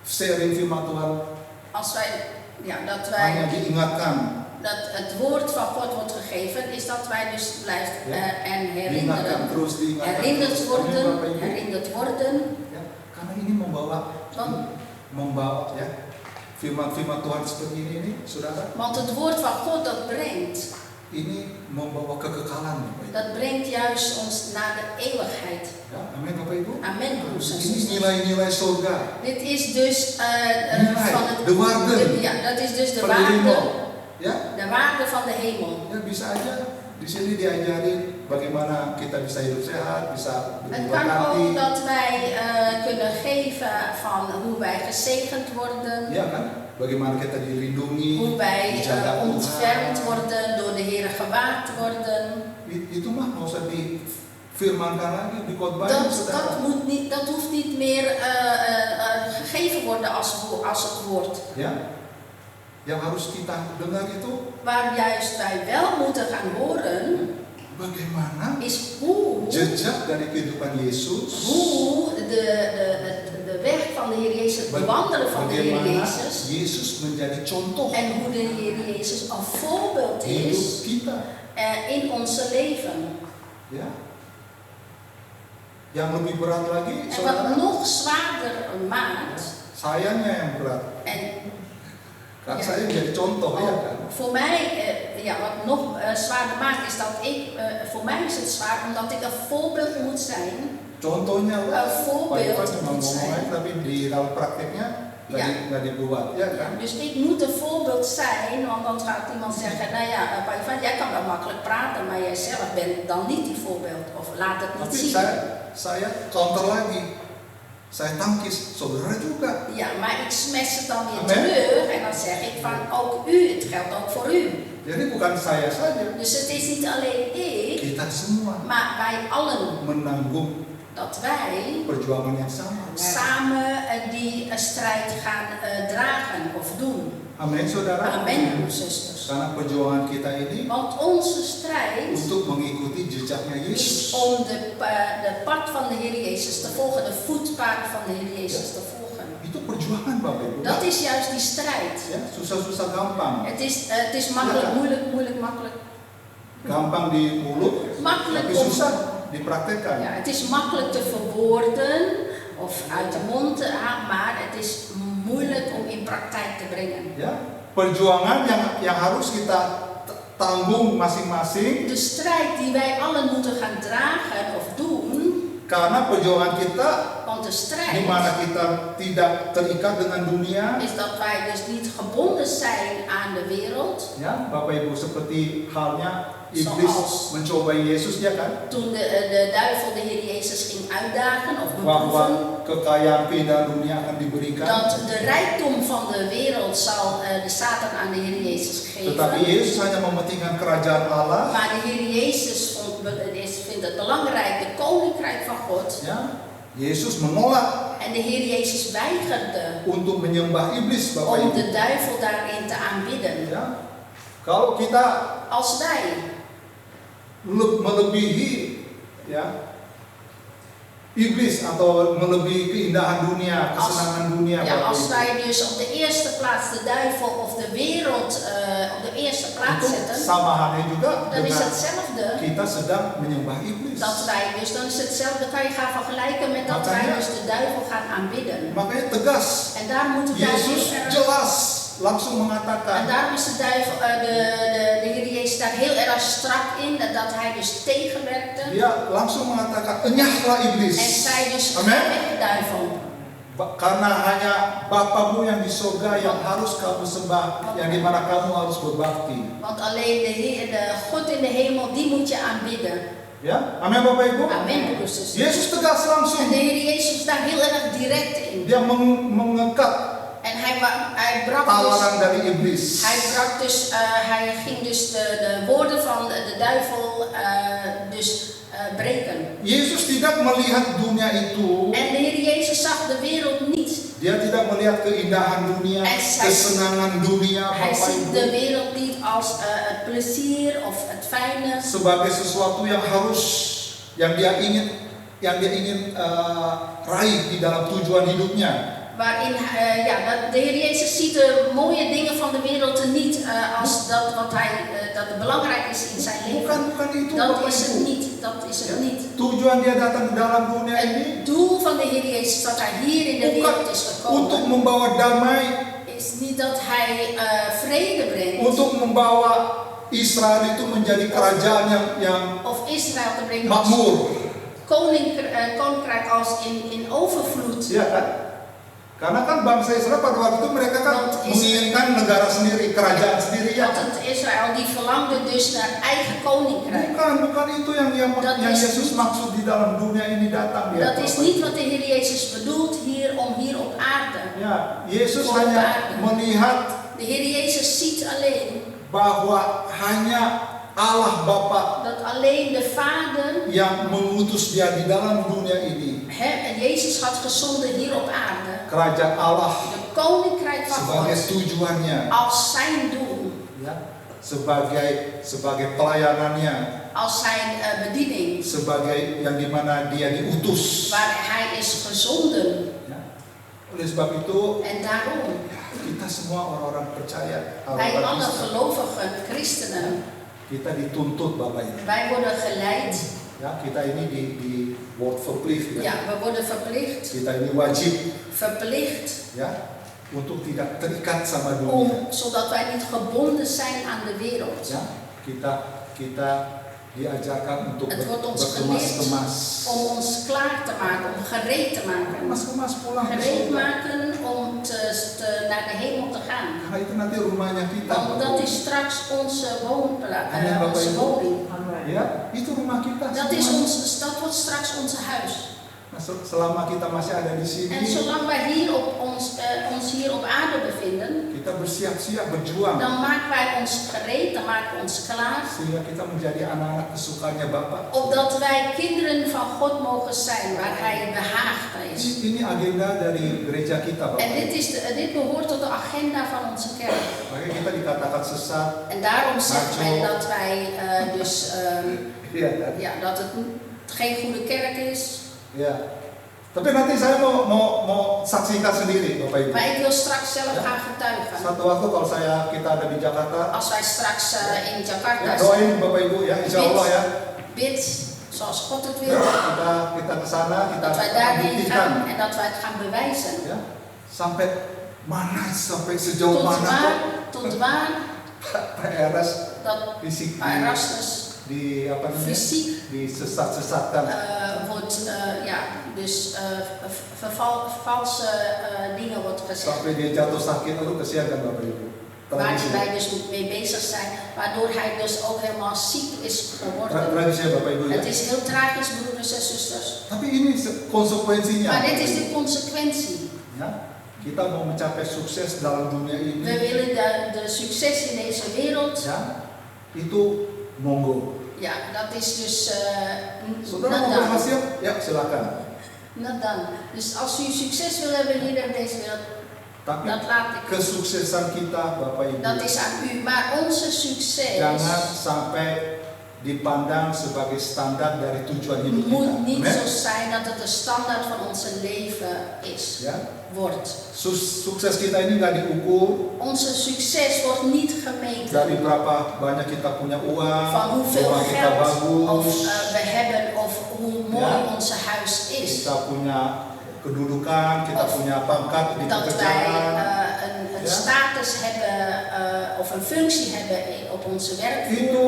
sharing firman Tuhan als wij, ja, dat hanya wij, diingatkan, dat het woord van God wordt gegeven, is dat wij dus blijft en diingatkan herinneren. terus, diingatkan Herinnerd terus. Amin, worden, Bapak Ibu. herinnerd worden. Ya, karena ini membawa ya firman Tuhan seperti ini nih, saudara. Want het woord van God dat brengt, Ini membawa kekekalan, Bapak Ibu. dat brengt juist ons naar de eeuwigheid. Ya, amin Bapak Ibu. Amen, broers en Ini zusters. nilai-nilai surga. Dit is dus Nilai, van het, de waarde. ja, dat is dus de Van de hemel. waarde, Ya, de waarde van de hemel. ya bisa aja di sini diajarin bagaimana kita bisa hidup sehat, bisa Het kan berberkati. ook dat wij kunnen geven van hoe wij gezegend worden, Ya kan? Bagaimana kita dilindungi, hoe wij dijaga Tuhan. ontfermd worden, door de Heer gewaakt worden. Itu mah nggak usah difirmankan lagi, dikhotbahin, saudara. Dat hoeft niet meer gegeven worden als het woord. Ya, yang harus kita dengar itu Waar juist wij wel moeten gaan horen, bagaimana is hoe jejak dari kehidupan Yesus, de weg van de Heer Jezus, de wandelen van de Heer bagaimana Jezus, Yesus menjadi contoh en hoe de Heer Jezus een voorbeeld hidup is kita. in onze leven. Ya, yang lebih berat lagi, En wat saudara, nog zwaarder maakt, sayangnya yang berat. en Kan Ja. saya jadi contoh ya kan. voor mij, wat nog zwaarder maakt, is dat voor mij is het zwaar omdat ik een voorbeeld moet zijn. Contohnya Een Pak voorbeeld Ivan cuma moet ngomong aja, zijn. tapi di dalam prakteknya Ja. nggak dibuat, ya kan? Dus ik moet een voorbeeld zijn, want dan gaat iemand zeggen, nou ja, Pak Ivan, jij kan wel makkelijk praten, maar jij zelf bent dan niet die voorbeeld, of laat het niet Tapi zien. saya counter lagi, saya tangkis, saudara juga. Ja, maar ik smes het dan weer Amen. terug en dan zeg ik van, ook u, het geldt ook voor u. Jadi bukan saya saja, Dus het is niet alleen ik, kita semua maar wij allen, menanggung dat wij perjuangan yang sama. samen die strijd gaan dragen of doen. Amin, saudara. Amen, broers en zusters. Karena perjuangan kita ini Want onze strijd untuk mengikuti jejaknya is Yesus. om de pad van de Heer Jezus te volgen, de voetpaden van de Heer Jezus te volgen. Itu perjuangan Bapak Ibu. Dat is juist die strijd. Ya, susah-susah gampang. Het is makkelijk, Ja. moeilijk, moeilijk, makkelijk. Gampang di mulut, Makkelijk tapi om, susah dipraktekkan. ja, het is makkelijk te verwoorden of uit de mond te halen, maar het is moeilijk om in praktijk te brengen. Ya, perjuangan yang harus kita tanggung masing-masing De strijd die wij allen moeten gaan dragen of doen, karena perjuangan kita want de di strijd mana kita tidak terikat dengan dunia. is dat wij dus niet gebonden zijn aan de wereld. Ya, Bapak Ibu, seperti halnya iblis Zoals. mencobai Yesus, ya kan? Toen de duivel de Heer Jezus ging uitdagen of beproeven, Bahwa kekayaan keindahan dunia akan diberikan. dat de rijkdom van de wereld zal de Satan aan de Heer Jezus Tetapi geven. Yesus hanya mementingkan kerajaan Allah. Maar de Heer Jezus vindt het belangrijk, de koninkrijk van God. Ya, Yesus menolak En de Heer Jezus weigerde untuk menyembah iblis, Bapak om Ibu. de duivel daarin te aanbidden. Ya, kalau kita Als wij melebihi, ya, iblis atau melebihi keindahan dunia, kesenangan dunia. Ja, Bapak als Ibu. wij dus op de eerste plaats de duivel of de wereld op de eerste plaats Itu zetten, sama halnya juga dan is dengan hetzelfde. kita sedang menyembah iblis. Dat wij dus, dan is hetzelfde, kan je gaan vergelijken met dat wij Makanya- dus de duivel gaan aanbidden. Makanya tegas, En daar moet het Yesus jelas langsung En mengatakan, daarom is de duivel, de Heer Jezus daar heel erg strak in, dat hij dus tegenwerkte. dia langsung mengatakan, enyahlah En iblis. zei dus, ga Amen. weg duivel. Karena hanya Bapamu yang di surga yang harus kamu sembah, yang dimana kamu harus berbakti. Want alleen de God in de hemel, die moet je aanbidden. Ya, amin Bapak Ibu. Amen, broeders en zusters. Yesus tegas En langsung, de Heer Jezus is daar heel erg direct in. dia mengekat En hij brak tawaran dus, dari iblis. hij ging dus de woorden van de duivel breken. Yesus tidak melihat dunia itu, En de Heer Jezus zag de wereld niet. dia tidak melihat keindahan dunia, kesenangan dunia, Hij Bapak ziet Ibu, de wereld niet als het plezier of het fijne. sebagai sesuatu yang harus, yang dia ingin raih di dalam tujuan hidupnya. Waarin de Heer Jezus ziet de mooie dingen van de wereld er niet als dat wat dat belangrijk is in zijn leven. Bukan itu Dat Bapak is het Ibu. niet. Dat is het niet. Tujuan dia datang di dalam dunia ini Het doel van de Heer Jezus dat hij hier in de wereld is untuk gekomen, membawa damai, is niet dat hij vrede brengt untuk membawa Israel itu menjadi kerajaan yang of Israël te brengen als makmur. koninkrijk als in overvloed. Iya kan? Karena kan bangsa Israel pada waktu itu mereka kan Want menginginkan negara sendiri, kerajaan sendiri ya. Want het Israël die verlangde dus naar eigen koninkrijk. Bukan itu yang Dat is Yesus maksud di dalam dunia ini datang ya. Dat is niet wat de Heer Jezus bedoelt hier op aarde. Ya, Yesus Voor hanya aarde. melihat De Heer Jezus ziet alleen bahwa hanya Allah Bapa dat alleen de Vader yang mengutus dia di dalam dunia ini. en Jezus had gezonden hier op aarde. Kerajaan Allah De koninkrijk van sebagai God tujuannya, als zijn doel, ya, sebagai pelayanannya, als zijn bediening, sebagai yang dimana dia diutus. waar hij is gezonden. Ya. Oleh sebab itu En daarom, kita semua orang-orang percaya, wij orang-orang alle Kristen, gelovigen, christenen, kita dituntut Bapak Ibu. wij worden geleid. Ya, kita ini di word verplicht ya. Ja, we worden verplicht, Kita ini wajib verplicht ya untuk tidak terikat sama dunia. zodat wij niet gebonden zijn aan de wereld. Ya, kita diajarkan untuk Het wordt ons berkemas-kemas. om ons klaar te maken, om gereed te maken. Kemas-kemas pulang ke Gereed surga. maken om naar de hemel te gaan. Karena itu nanti rumahnya kita. Want dat Bapak is Ibu. straks onze woonplaats, Amen, Bapak onze Ibu. woning. Ya, itu rumah kita. Dat wordt straks onze huis. Nah, selama kita masih ada di sini, En zolang wij hier ons hier op aarde bevinden, kita bersiap-siap berjuang dan maken wij ons gereed, dan maken we ons klaar. sehingga kita menjadi anak-anak kesukaannya Bapa. Opdat wij kinderen van God mogen zijn, waar Hij behaagd is. Ini agenda dari gereja kita, Bapak. En dit behoort tot de agenda van onze kerk. Makanya kita dikatakan sesat. En daarom zegt men dat wij Ya, dat het geen goede kerk is. ya. Tapi nanti saya mau saksikan sendiri, Bapak Ibu. Maar ik wil straks zelf gaan getuigen. Satu waktu kalau kita ada di Jakarta, Als wij straks in ya, Jakarta zijn, doain Bapak Ibu ya, Insya Allah ya. bid zoals God het Ya, wil. kita ke sana, kita Dat wij daarheen buktikan, gaan en dat wij het gaan bewijzen. ya, sampai mana, sampai sejauh mana Tot waar Pak Eras dat fisik Pak Erasmus di apa namanya, fysiek disesat-sesatkan. wordt, valse dingen wordt gezegd. Sampai dia jatuh sakit, lalu kesian kan Bapak Ibu. Waar Tragis ya. wij dus mee bezig zijn, waardoor hij dus ook helemaal ziek is geworden. Tragis ya Bapak Ibu ya. Het is heel tragisch, broeders en zusters. Tapi ini konsekuensinya. Maar dit is de consequentie. Ya, kita mau mencapai sukses dalam dunia We ini, willen de succes in deze wereld. ya, itu monggo. Ja, dat is dus Saudara mau nadan. berhasil? Ya, silakan. Nadan. Dus als u succes wil hebben hier in deze wereld, Tapi dat laat ik. kesuksesan kita, Bapak Ibu, Dat is aan u. Maar onze succes jangan sampai dipandang sebagai standaard dari tujuan hidup kita. moet niet Amen. zo zijn dat het de standaard van ons leven is, Ya, wordt. sukses kita ini nggak diukur Onze succes wordt niet gemeten dari berapa banyak kita punya uang, van hoeveel rumah kita geld of, bagus, we hebben of hoe mooi Ja. onze huis is. kita punya kedudukan, kita Of punya pangkat di Dat wij pekerjaan. een Ja. status hebben of een functie hebben op onze werkvloer. Itu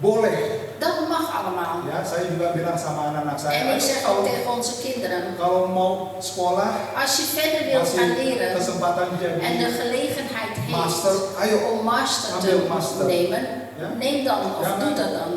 boleh. Dat mag allemaal. Ya, saya juga bilang sama anak-anak saya, En ik zeg ook kalau, tegen onze kinderen, kalau mau sekolah, als je verder wilt gaan masih leren kesempatan en de jadi gelegenheid master, heeft ayo. om master Ambil te master. nemen, Ja. neem dan of Jangan doe dat dan.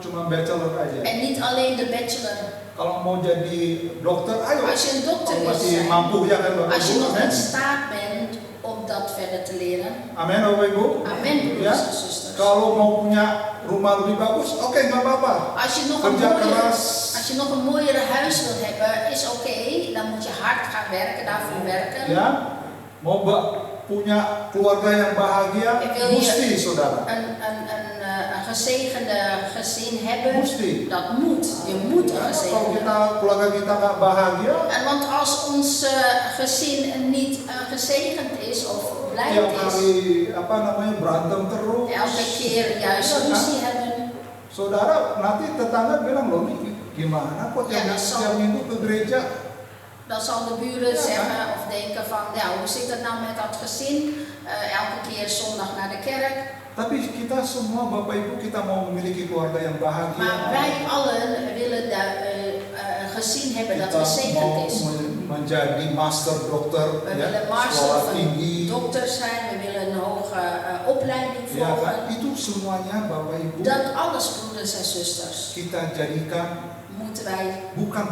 cuma bachelor aja. En niet alleen de bachelor. Kalau mau jadi dokter, ayo. Als je een dokter Kalau wilt masih zijn, mampu ya kan Bapak als je Ibu. nog Amen. in staat bent om dat verder te leren. Amin Bapak Ibu. Amen, Ya. broeders en zusters. Kalau mau punya rumah lebih bagus, oke nggak apa-apa. Als je nog een Kerja mooiere, keras. als je nog een mooiere huis wil hebben, is oké. Dan moet je hard gaan werken, daarvoor werken. Ya, mau punya keluarga yang bahagia, Ik wil je- mesti saudara. Een gezegende gezin hebben, Mesti. dat moet. Je moet een Kalau gezegende. keluarga kita nggak bahagia, En want als ons gezin niet gezegend is of blij tiap is, hari apa namanya berantem terus. elke keer juist Ja, kan? ruzie hebben, Saudara, nanti tetangga bilang loh nih gimana kok Ja, tiap, dat zal- tiap minggu ke gereja. dan zal de buren Ja, zeggen of denken van, ja, hoe zit het nou met dat gezin? Elke keer zondag naar de kerk. Tapi kita semua Bapak Ibu kita mau memiliki keluarga yang bahagia. Maar wij allen willen een gezin hebben dat Kita mau gezegend is. menjadi master dokter, We ya, willen master sekolah of tinggi. een dokter zijn, we willen een hoge opleiding Ya kan? volgen. Itu semuanya Bapak Ibu Dat alles, broeders en zusters, kita jadikan moeten wij, bukan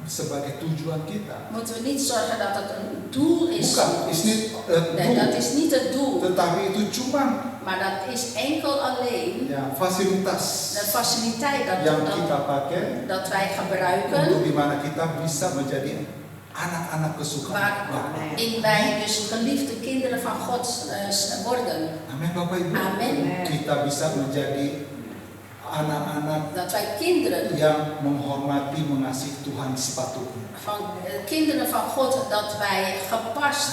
sebagai tujuan kita. moeten we niet zorgen dat het een doel is. Bukan, is niet het Nee, doel. dat is niet het doel. Tetapi itu cuma Maar dat is enkel alleen ya fasilitas de faciliteit yang kita pakai dat wij gebruiken, untuk di mana kita bisa menjadi anak-anak kesukaan Bapa. waarin wij dus geliefde kinderen van God worden. Amin Bapak Ibu. Amin. Kita bisa menjadi anak-anak Dat wij kinderen yang menghormati mengasihi Tuhan sepatutnya. van kinderen van God, dat wij gepast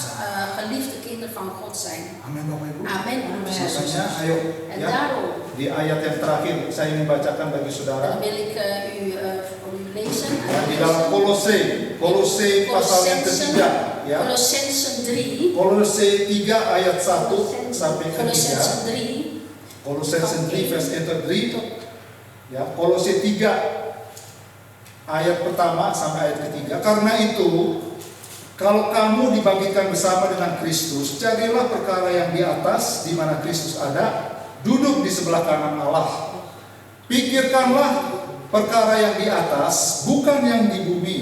geliefde kinderen van God zijn. Amin Bapak Ibu. Amen, broeders en Makanya zusters. ayo En ya, daarom di ayat yang terakhir saya ingin bacakan bagi saudara. dan wil ik voor u lezen. Ya, di dalam Kolose pasal yang ketiga, ya. Colossensen 3. Kolose 3 ayat 1 sampai ke 3. Colossensen 3. Kolose 3 vers 3. Ya, Kolose 3 ayat pertama sampai ayat ketiga. Karena itu, kalau kamu dibagikan bersama dengan Kristus, carilah perkara yang di atas, di mana Kristus ada, duduk di sebelah kanan Allah. Pikirkanlah perkara yang di atas, bukan yang di bumi.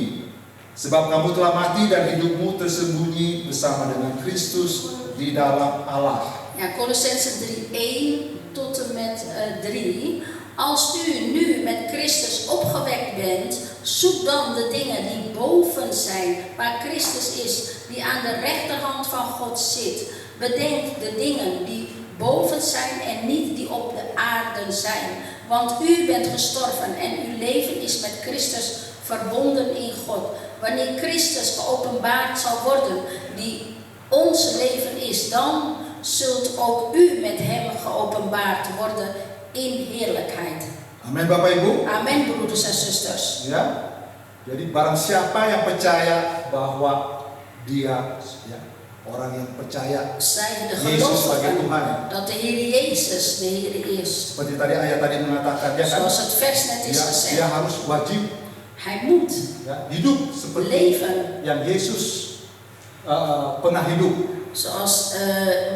Sebab kamu telah mati dan hidupmu tersembunyi bersama dengan Kristus di dalam Allah. Ja, Colossensen 3, 1 tot en met 3. Als u nu met Christus opgewekt bent, zoek dan de dingen die boven zijn, waar Christus is, die aan de rechterhand van God zit. Bedenk de dingen die boven zijn en niet die op de aarde zijn. Want u bent gestorven en uw leven is met Christus verbonden in God. Wanneer Christus geopenbaard zal worden, die ons leven is, dan zult ook u met hem geopenbaard worden in heerlijkheid. Amin Bapak Ibu. Amen, broeders en zusters. Ya. Jadi barang siapa yang percaya bahwa dia ya, orang yang percaya Zij de Yesus sebagai gelovigen Tuhan. dat de Heer Jezus de Heer is. Seperti tadi ayat tadi mengatakan ya kan, Zoals het vers net is dia gezegd. harus wajib Hij moet ya, hidup seperti leven yang Yesus pernah hidup. zoals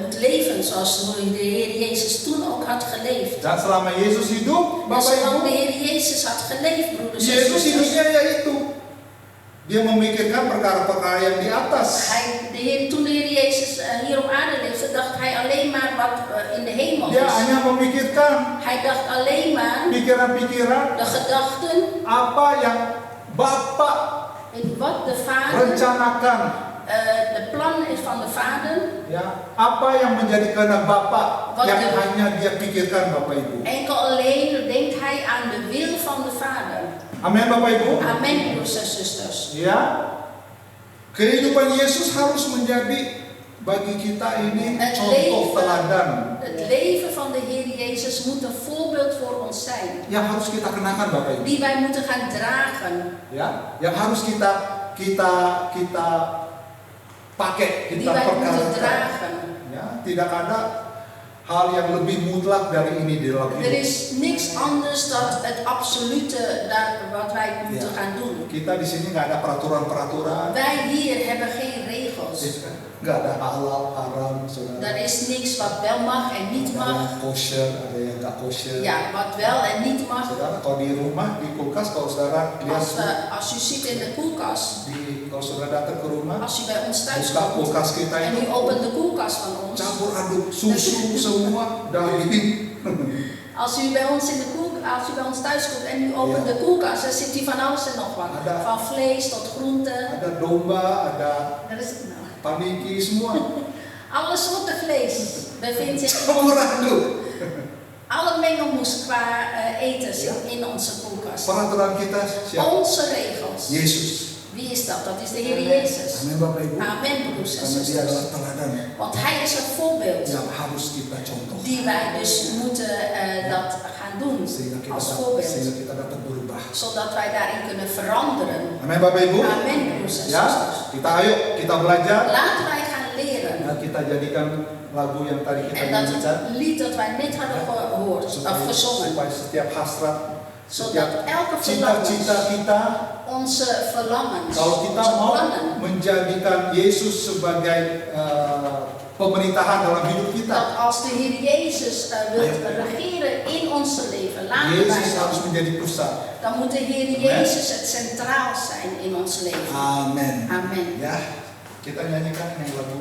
moet leven zoals de Heer Jezus toen ook had geleefd. Dan selama Yesus hidup, En Bapak zolang de Ibu, Heer Jezus had geleefd, broeders en Yesus zusters, hidupnya yaitu dia memikirkan perkara-perkara yang di atas. toen de Heer Jezus hier op aarde leefde, dacht hij alleen maar wat in de hemel Dia is. hanya memikirkan Hij dacht alleen maar pikiran-pikiran de gedachten apa yang Bapa in wat de Vader, rencanakan, de plannen is van de Vader. ya, apa yang menjadi kehendak Bapa Wat yang de- hanya dia pikirkan Bapak Ibu. Enkel alleen denkt hij van de Vader. Amin Bapak Ibu. Amen, broers en zusters. Ya, kehidupan Yesus harus menjadi bagi kita ini Het contoh leven, teladan het leven van de Heer Jezus moet een voorbeeld voor ons zijn. yang harus kita kenakan Bapak Ibu. Die wij moeten gaan dragen. Ya, yang harus kita pakai, Die kita wij moeten perkarakan. dragen. Ya, tidak ada hal yang lebih mutlak dari ini di dalam Er hidup. is niks anders dan het absolute wat wij moeten Ja. gaan doen. Kita di sini nggak ada peraturan-peraturan, Wij hier hebben geen regels. nggak ada halal, haram, saudara. Er is niks wat wel mag en niet Ada mag. yang kosher, ada yang nggak kosher. Ja, wat wel en niet mag. Saudara, kalau di rumah, di kulkas, kalau saudara lihat Als u zit in de koelkast, kalau saudara datang ke rumah, als u bij ons thuis buka komt kulkas kita en itu u opent de koelkast van ons, campur aduk susu semua, daging. als u bij ons thuis komt en u opent de koelkast, dan zit hier van alles en nog wat. Ada. Van vlees tot groenten. Ada domba, ada Dat is het nou. paniki semua. Alle soorten vlees bevindt zich Campur aduk. alle mengelmoes qua eten zit in onze koelkast. Peraturan kita siapa? Onze regels. Yesus. Wie is dat? Dat is de Heer Jezus. Amin Bapak Ibu. Amen, broers en Karena dia adalah zusters. teladan Want Hij is een voorbeeld yang harus kita contoh. die wij dus moeten dat gaan doen Sehingga als voorbeeld. kita dapat berubah. Zodat wij daarin kunnen veranderen. Amin Bapak Ibu. Amen, broers en Ya, zusters. kita belajar. Laten wij gaan leren. Ya, kita jadikan lagu yang tadi kita En dat nyanyikan het lied dat wij net hadden gehoord of gezongen. supaya setiap hasrat, Zodat setiap elke cita-cita verlangen, kita, onze verlangens, kalau kita onze mau plannen, menjadikan Yesus sebagai pemerintahan dalam hidup kita, dat als de Heer Jezus wil regeren in ons leven, laten wij Yesus harus dat. menjadi pusat. Dan moet de Heer Jezus het centraal zijn in ons leven. Amin. Amen. Ya, kita nyanyikan yang lagu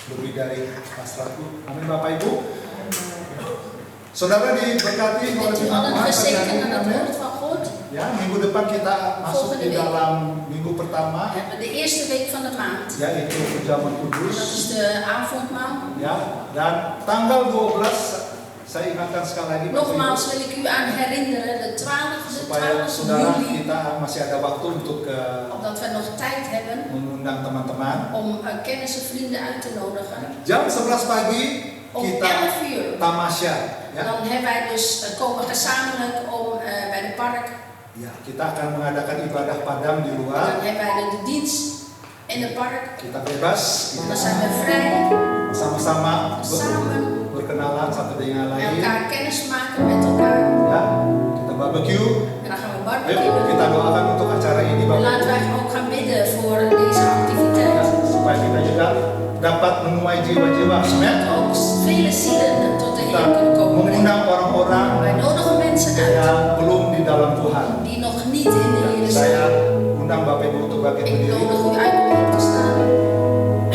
lebih dari hasratku. Amin Bapak Ibu. Saudara diberkati oleh Bent u firman allen Tuhan pagi gezegend hari ini. aan het Amin. woord van God? Ya, minggu depan kita masuk Volgende di week. dalam minggu pertama, We hebben de eerste week van de maand. yaitu Perjamuan Dat Kudus. is de avondmaal. Ya, dan tanggal 12 saya ingatkan sekali lagi Bapak Ibu, Nogmaals wil ik u aan herinneren, de 12e supaya 12 saudara juli, kita masih ada waktu untuk omdat we nog tijd hebben mengundang teman-teman. om kennis en vrienden uit te nodigen. Jam 11 pagi Om kita 11 uur. tamasya. Ya, Dan hebben wij dus komen gezamenlijk om bij de park. ya, kita akan mengadakan ibadah padam di Dan luar. hebben wij de dienst in het park. Kita bebas, Dan kita zijn we vrij sama-sama samen berkenalan satu dengan yang lain. elkaar kennis maken met elkaar. Ya, kita barbecue. En dan gaan we Ayo barbecuen. kita doakan untuk acara ini En Bapak laten Ibu, wij ook gaan bidden voor deze activiteit. supaya kita juga dapat menuai jiwa-jiwa. Amin. Ook vele zielen tot de Kita Heer kunnen komen brengen. mengundang orang-orang Wij nodigen mensen uit yang belum di dalam Tuhan. die nog niet in de Heer Saya zijn. undang Bapak Ibu untuk bangkit Ik berdiri. nodig u uit om op te staan.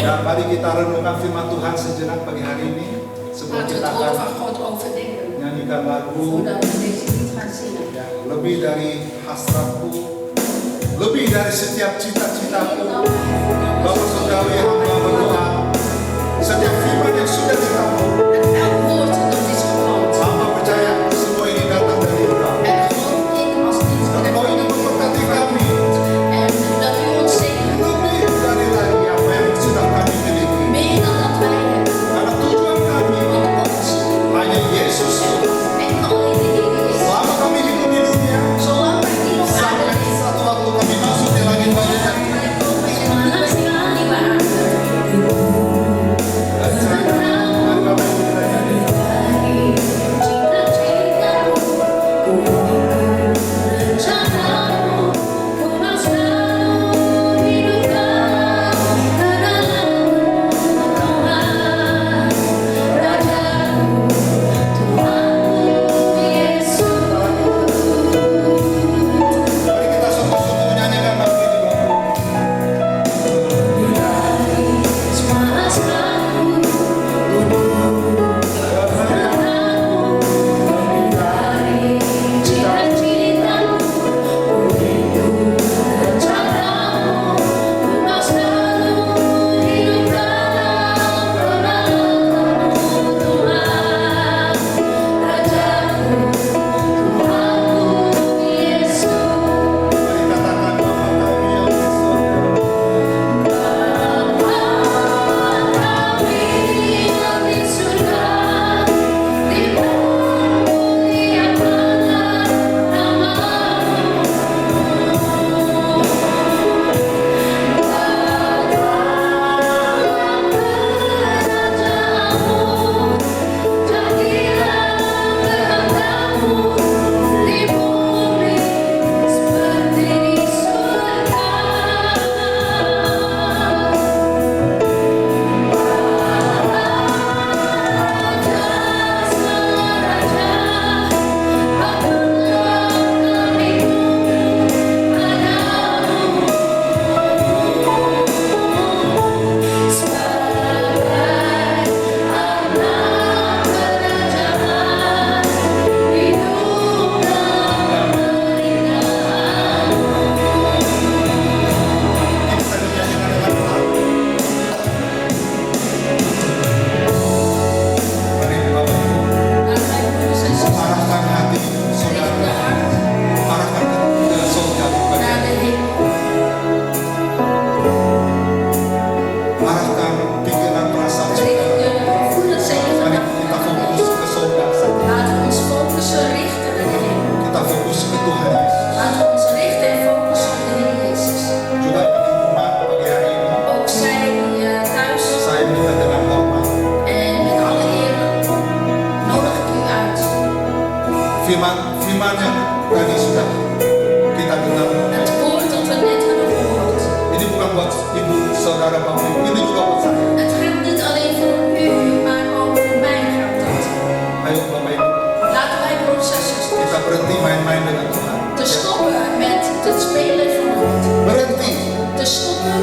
Dan mari kita renungkan firman Tuhan sejenak pagi hari ini sebelum Laten we kita het woord akan van God overdenken. nyanyikan lagu Voordat we deze lied gaan zingen. yang lebih dari hasratku, lebih dari setiap cita-citaku. Bapak Saudara yang hamba berdoa, setiap firman yang sudah ditamu, Elk woord dat is geplant. hamba percaya semua ini datang dari Engkau. En geloof ik als het iets Dan Engkau ini memberkati kami en dat u ons zegent. lebih dari lagi apa yang sudah kami miliki. Meer dan dat wij hebben. Karena tujuan kami Want ons hanya Yesus. en alleen de Heer Jezus. Selama kami hidup di dunia, Zolang wij hier op aarde sampai leven. satu waktu kami masuk di langit bagian. Wij komen in een nieuwe aarde. Dan saya, mari Bapak Ibu Tuhan Yesus. Laten we ons richten en focussen op de Heer Jezus. Juga yang di rumah pagi hari ini, Ook zij die thuis saya minta dengan hormat en met alle eer nodig ik u uit. firman yang tadi sudah kita dengar. Het woord dat we net hebben gehoord. Ini bukan buat ibu, saudara, bapak ibu, ini juga buat saya. Het gaat niet alleen voor u, maar ook voor mij gaat dat. Ayo bapak ibu, Laten wij broers en zusters kita berhenti main-main dengan Tuhan. te stoppen met het spelen van God. Berhenti, Te stoppen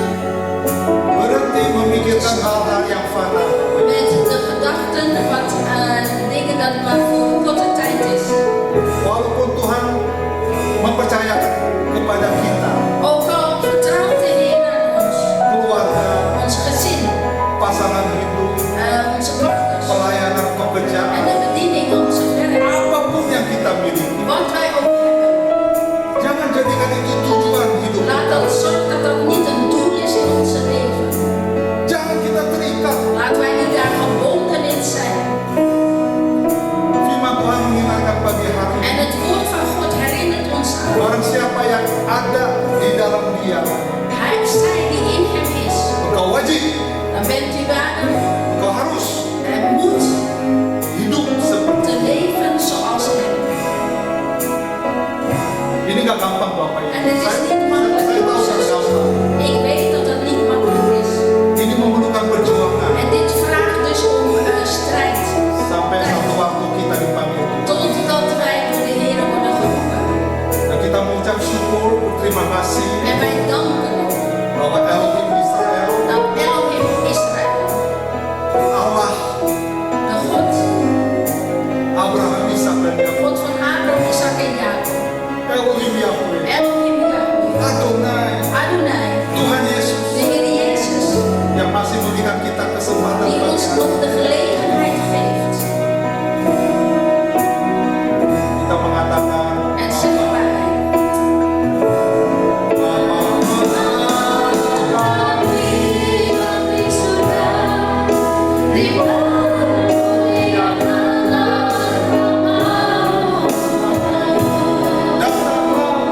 berhenti memikirkan hal-hal yang fana. met de gedachten wat dingen dat maar voor korte tijd is. Walaupun Tuhan mempercayakan kepada kita, Ook al vertrouwt de Heer aan ons, keluarga, ons gezin, pasangan hidup, onze partners pelayanan en pekerjaan, de bediening, onze werk, apapun yang kita miliki, wat wij ook hebben. jangan jadikan itu tujuan hidup. Laat dat zorgen dat dat niet een doel is in ons leven. Jangan kita terikat. Laten wij niet daar gebonden in zijn. Firman Tuhan mengingatkan pagi hari En ini, het woord van God herinnert ons aan. barang siapa yang ada di dalam Dia, Hij zij die in hem is. engkau wajib, Dan bent u waardig engkau harus en moet hidup seperti te leven zoals hem. ini. Gak gampang Bapak Ibu. En het is Saya niet makkelijk. tahu gak gampang. Ik weet dat het niet makkelijk is. Ini memerlukan perjuangan. En dit vraagt dus om strijd. Sampai satu waktu kita dipanggil Tuhan. Totdat wij door de Heer worden geroepen. Dan kita mengucap syukur, berterima kasih En wij danken bahwa Elohim Israel, dat Elohim Israël, Allah, de God, Abraham, Ishak dan de Yakub, God van Abraham, Isaac en Jacob, Elohim Yahweh, Elohim Yahweh, Adonai, Adonai, Tuhan Yesus de Heer Jezus, yang masih memberikan kita kesempatan die ons bagi nog de gelegenheid geeft. kita mengatakan En zeggen wij, datanglah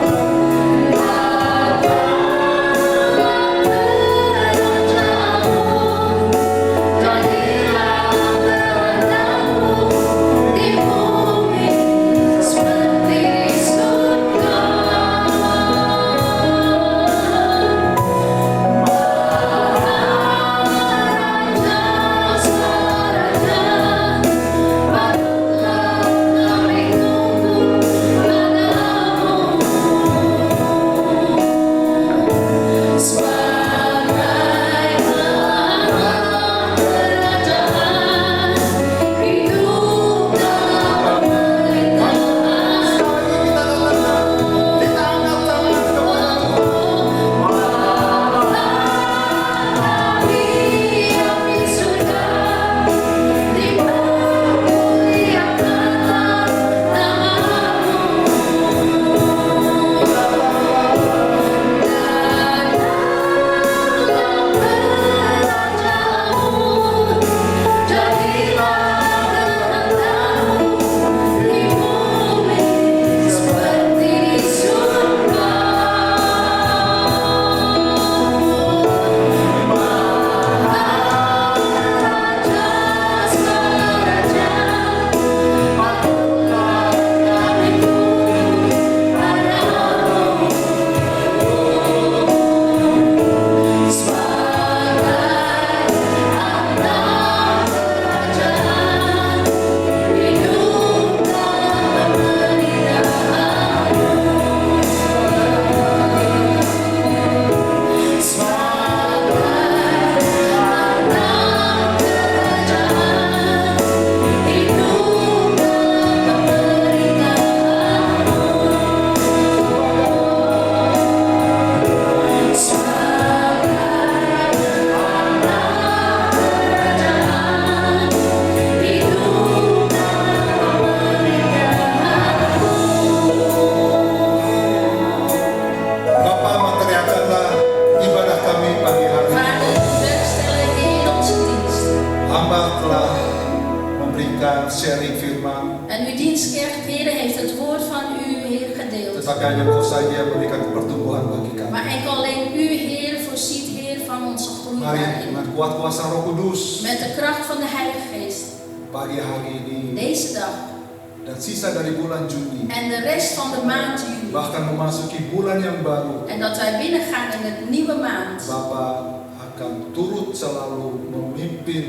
Tetapi hanya Kau saja yang berikan pertumbuhan bagi kami. Maar enkel alleen U, Heer, voorziet, Heer, van onze groei Mari daarin. dengan kuat kuasa Roh Kudus Met de kracht van de Heilige Geest. pagi hari ini Deze dag dan sisa dari bulan Juni, en de rest van de maand juli. bahkan memasuki bulan yang baru, En dat wij binnengaan in het nieuwe maand. Bapa akan turut selalu memimpin,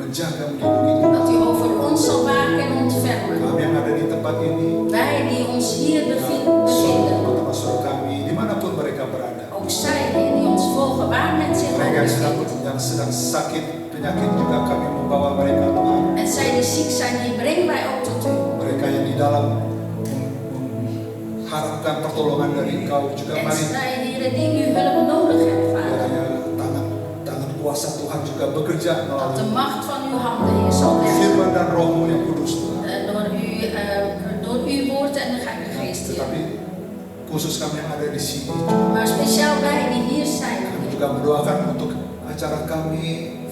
menjaga, melindungi Dat U over ons zal waken en ontfermen. kami yang ada di tempat ini, Wij die ons hier bevinden. saudara-saudara kami, dimanapun mereka berada. Ook zij, Heer, die ons volgen, waar men zich Mereka ook bevindt. yang sedang sakit penyakit juga kami membawa mereka Tuhan. En zij die ziek zijn, die brengen wij ook tot U. Mereka yang di dalam mengharapkan pertolongan dari Engkau juga En mari zij, Heer, die U hulp nodig hebben, Vader. kiranya tangan kuasa Tuhan juga bekerja Dat de melalui macht van uw handen, Heer, zal werken. firman dan Roh-Mu yang kudus Tuhan. Door uw woord en de Heilige Geest, Heer. Tetapi khusus kami yang ada di sini, Maar speciaal wij die hier zijn, kami Heer. juga mendoakan untuk acara kami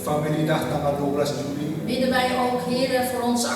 Family Dah tanggal 12 Juli. Bidden wij ook, Heer, voor onze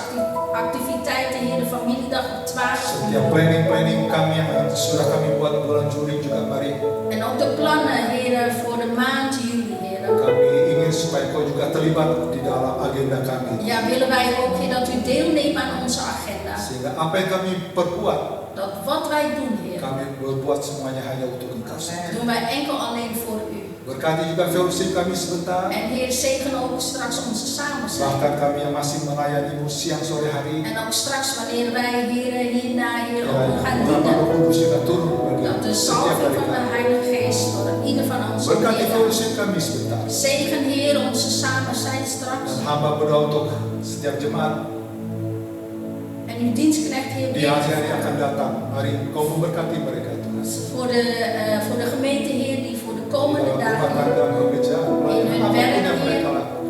activiteiten, Heer, de familiedag op 12 Setiap juli. planning kami yang sudah kami buat bulan Juli juga mari En ook de plannen, Heer, voor de maand juli, Heer. kami ingin supaya Kau juga terlibat di dalam agenda kami. Ja, willen wij ook, Heer, dat u deelneemt aan onze agenda. Sehingga apa yang kami perbuat, Dat wat wij doen, Heer, kami berbuat semuanya hanya untuk Engkau. doen wij enkel alleen voor u. Berkati juga fellowship kami sebentar. En Heer, zegen ook straks onze samenzijn. Bahkan kami yang masih melayani siang sore hari, En ook straks wanneer wij, Heer, hierna, Heer, ook gaan Roh dienen. Kudus juga turun bagi Dat de setiap salving dari van de kami. Heilige Geest door ieder van ons Berkati leden. fellowship kami sebentar. Zegen, Heer, onze samenzijn straks. Dan hamba berdoa untuk setiap jemaat En uw dienstknecht, Heer, di bidt hari-hari akan datang. Mari Kau memberkati mereka Tuhan. voor de gemeente, Heer, die voor de Di komende dalam rumah dagen tangga, bekerja, In hun apapun werk, yang Heer. mereka lakukan.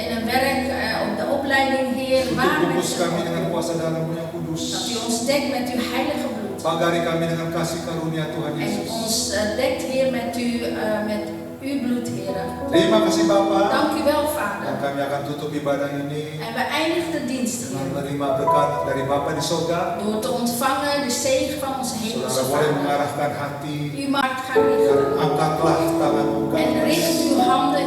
in een werk, op de opleiding, Heer, waar Tutup men bungkus kami dengan kuasa dalam-Mu yang kudus. dat u ons dekt met uw heilige bloed. Pagari kami dengan kasih karunia Tuhan En Yesus. ons dekt, Heer, met uw bloed, Heer. Terima kasih Bapa. Dank u wel, Dan Vader. kami akan tutup ibadah ini En we eindigen de dienst, dengan Heer, menerima berkat dari Bapa di sorga. door te ontvangen de zegen van onze hemelse Saudara boleh Vader. mengarahkan hati U maakt gaan richten. dan angkatlah tanganmu ke En atas. richt uw handen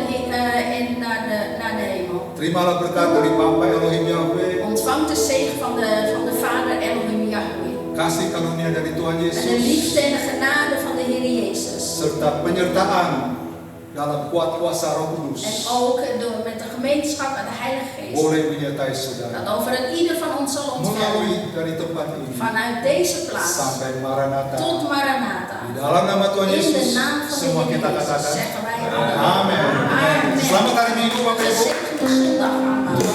naar de hemel. Terimalah berkat dari Bapa Elohim Yahweh, Ontvang de zegen van de Vader Elohim Yahweh. kasih karunia dari Tuhan En de Yesus, liefde en de genade van de Heer Jezus. serta penyertaan dalam kuat kuasa Roh En Kudus ook met de gemeenschap en de Heilige Geest. boleh menyertai saudara Dat over het ieder van ons zal ontvangen. melalui dari tempat ini Vanuit deze plaats sampai Maranatha. tot Maranatha. Di dalam nama Tuhan In Yesus, de naam van de semua Heer kita Jezus katakan zeggen wij Amen. Amen. Selamat hari Minggu Bapak Ibu. Gezegende zondag allemaal.